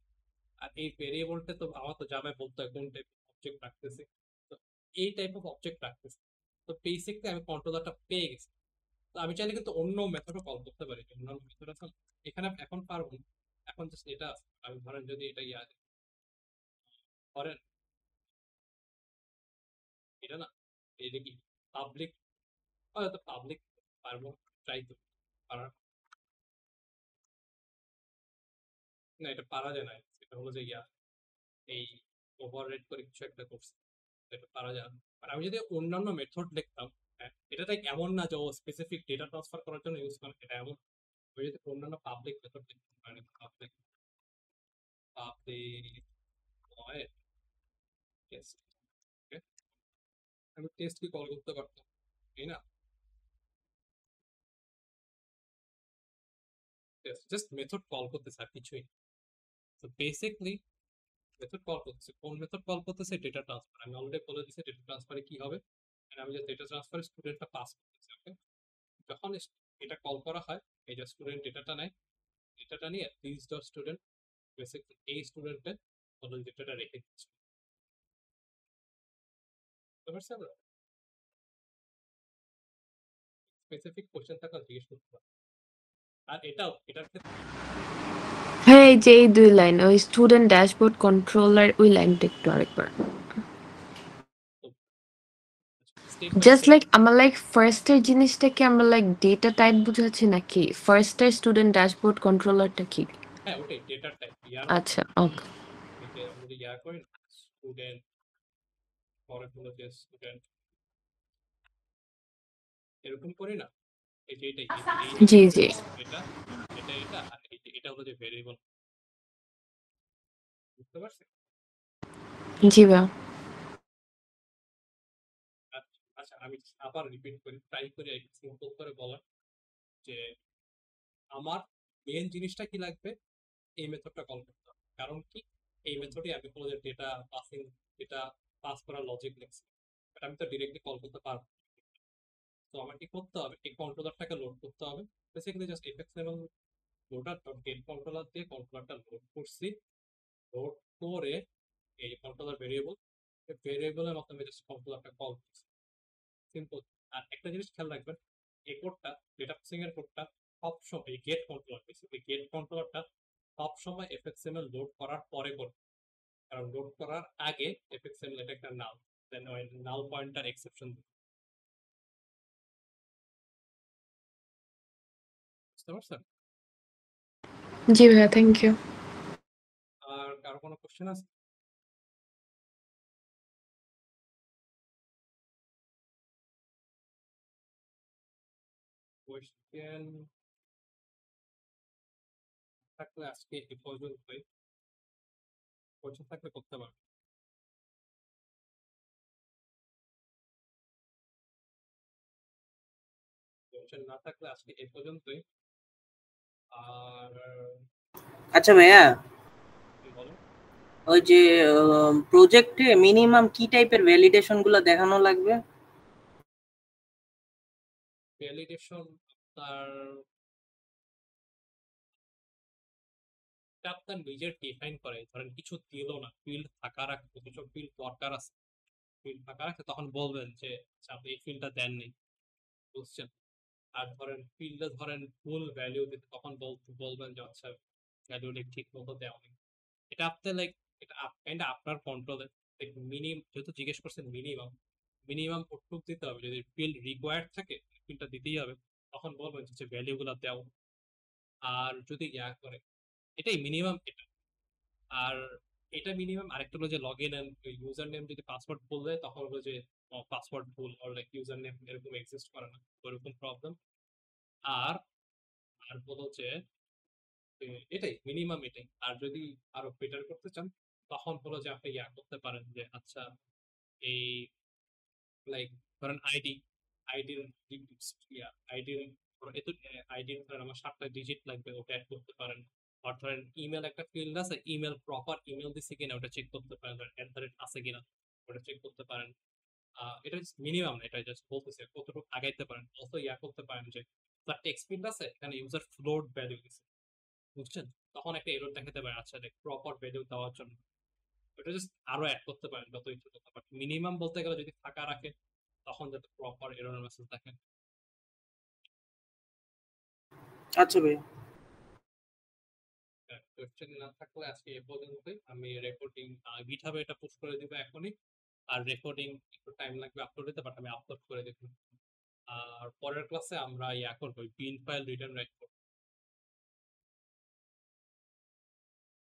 আর এই ভেরিয়েবলটা তো আমার তো জাভায় বলতে হয় কোন টাইপ অবজেক্ট রাখতেছি, তো এই টাইপ অফ অবজেক্ট রাখতেছি। তো বেসিকলি আমি কন্ট্রোলারটা পেয়ে গেছি। তো আমি চাইলে কিন্তু অন্য মেথডও কল করতে পারি, অন্যান্য মেথড আছে না? এখানে এখন পারবো না, এখন জাস্ট এটা আছে। আমি ধরেন যদি এটা ধরেন এটা না, এটা কি পাবলিক, হয়তো পাবলিক পারবো, ট্রাই তো পারার না, এটা পারা যায় না। এটা হলো যে এই ওভার রেট করে কিছু একটা করছে, এটা পারা যায় না। আর আমি যদি অন্যান্য মেথড লিখতাম, হ্যাঁ, এটা তাই এমন না যে ও স্পেসিফিক ডেটা ট্রান্সফার করার জন্য ইউজ করে, এটা এমন। আমি যদি অন্যান্য পাবলিক মেথড লিখতাম, মানে পাবলিক পাবলিক ভয়েড টেস্ট, আমি টেস্ট কি কল করতে পারতাম, তাই না? জাস্ট মেথড কল করতে স্যার, কিছুই। তো বেসিকলি মেথড কল করতেছে, কোন মেথড কল করতেছে? Data transfer. আমি অলরেডি বলে দিচ্ছি ডেটা ট্রান্সফারে কি হবে। আমি যে ডেটা ট্রান্সফারে স্টুডেন্টটা পাস করতেছে, ওকে? যখন এটা কল করা হয়, এই যে স্টুডেন্ট ডেটাটা নেয়, ডেটাটা নিয়ে দিস ডট স্টুডেন্ট, বেসিকলি এই স্টুডেন্টের বদল ডেটাটা রেখে দিচ্ছে। বুঝতে পারছেন? স্পেসিফিক কোশ্চেন থাকলে জিজ্ঞেস করতে পারে। আর এটার ক্ষেত্রে হ্যাঁ, এই যে এই 2 লাইন ওই স্টুডেন্ট ড্যাশবোর্ড কন্ট্রোলার ওই লাইনটা একটু আরেকবার। Step by just step like আমার লাইক ফার্স্টের জিনিসটা কি আমরা লাইক ডেটা টাইপ বুঝাচ্ছি নাকি ফার্স্টের স্টুডেন্ট ড্যাশবোর্ড কন্ট্রোলারটা কি? হ্যাঁ, ওটাই ডেটা টাইপ আচ্ছা, ওকে। এই যে আমরা যদি করি না, স্টুডেন্ট পরে হলো যে স্টুডেন্ট এরকম করি না, এই যে এটাই জি জি এটা এটা আর এটা হলো যে ভেরিয়েবল। বুঝতে পারছেন? জি ভাইয়া। আচ্ছা, আমি আবার রিপিট করি, ট্রাই করি সিম্পল করে বলার যে আমার মেন জিনিসটা কি লাগবে, এই মেথডটা কল করতে হবে। কারণ কি, এই মেথডে আমি কোনো যে ডেটা পাসিং, ডেটা পাস করার লজিক লিখছি, বাট আমি তো ডিরেক্টলি কল করতে পারবো। তো আমার কি করতে হবে, এই কন্ট্রোলারটাকে লোড করতে হবে। বেসিক্যালি জাস্ট এফএক্স এবং লোডার ডট গেট কন্ট্রোলার দিয়ে কন্ট্রোলারটা লোড করছি, লোড করে এই কন্ট্রোলার ভেরিয়েবলের মাধ্যমে জাস্ট কন্ট্রোলারটা কল করছি, সিম্পল। আর একটা জিনিস খেয়াল রাখবেন, এই কোডটা, ডেটা প্রসেসিং এর কোডটা সবসময় গেট কন্ট্রোলার, বেসিক্যালি গেট কন্ট্রোলারটা সবসময় এফএক্সএমএল লোড করার পরে করবে। কারণ লোড করার আগে এফএক্সএমএল এটা একটা নাল, দেন ওই নাল পয়েন্টার এক্সেপশন দিবে। বুঝতে পারছেন? জি ভাইয়া, থ্যাংক ইউ। আর কারো কোনো কোশ্চেন আছে? কোয়েশ্চেন থাকলে আজকে এই পর্যন্তই, কোয়েশ্চেন থাকলে করতে পারবেন। কোয়েশ্চেন না থাকলে আজকে এই পর্যন্তই। আর আচ্ছা ভাইয়া, বলো, ওই যে প্রজেক্টে মিনিমাম কি টাইপের ভ্যালিডেশন গুলো দেখানো লাগবে? ভ্যালিডেশন আপনার নিজের ডিফাইন করে। ধরেন কিছু দিল না, ফিল্ড থাকা রাখতে, কিছু ফিল্ড দরকার আছে, ফিল্ড ফাঁকা রাখতে, তখন বলবেন যে আচ্ছা আপনি এই ফিল্ডটা দেননি, বুঝছেন? আর ধরেন ফিল্ডে ধরেন ফুল ভ্যালিউ দিতে, তখন বলবেন যে আচ্ছা ভ্যালুটা ঠিক মতো দেওয়া নেই। এটা আপনি লাইক এটা কাইন্ডা আপনার কন্ট্রোলে। যেহেতু জিজ্ঞেস করছেন মিনিমাম কতটুক দিতে হবে, যদি ফিল্ড রিকোয়ার্ড থাকে ফিল্ডটা দিতেই হবে, তখন বলবেন যে ভ্যালুগুলো দাও। আর যদি করে, এটাই মিনিমাম এটা। আর এটা মিনিমাম। আরেকটা হলো যে log in and user name যদি পাসওয়ার্ড ভুল দেয়, তখন হলো যে পাসওয়ার্ড ভুল আর লাইক ইউজার নেম এরকম এক্সিস্ট করে না, ওরকম প্রবলেম। আর আর হলো যে এটাই মিনিমাম, এটাই। আর যদি আরো বেটার করতে চান, তখন হলো যে আপনি করতে পারেন যে আচ্ছা এই লাইক ধরেন আইডির আইডির ধরেন আমার 7টা ডিজিট লাগবে, ওটা অ্যাড করতে পারেন। আর ধরেন ইমেল একটা ফিল্ড আছে, ইমেল প্রপার ইমেল দিচ্ছে কিনা ওটা চেক করতে পারেন, ধরেন আছে কিনা ওটা চেক করতে পারেন। এটা মিনিমাম না, এটা জাস্ট বলতেছে কতটুকু আগাইতে পারেন। অলসো করতে পারেন যে তার টেক্সট ফিল্ড আছে, এখানে ইউজার ফ্লোট ভ্যালু দিচ্ছে, বুঝছেন? তখন একটা এরর দেখাতে পারে, আচ্ছা দেখ প্রপার ভ্যালু দেওয়ার জন্য ওটা জাস্ট আরো অ্যাড করতে পারেন যত ইচ্ছা তত। বাট মিনিমাম বলতে গেলে যদি ফাঁকা রাখে তখন যাতে প্রপার এরর মেসেজ দেখে। আচ্ছা ভাইয়া। কোয়েশ্চেন না থাকলে আজকে এ পর্যন্তই। আমি রেকর্ডিং গিটহাবে এটা পোস্ট করে দিব এখনই। আর রেকর্ডিং একটু টাইম লাগবে আপলোড দিতে, বাট আমি আপলোড করে দেব। আর পরের ক্লাসে আমরা করবো বিল্ড ফাইল রিটার্ন রাইট করবো।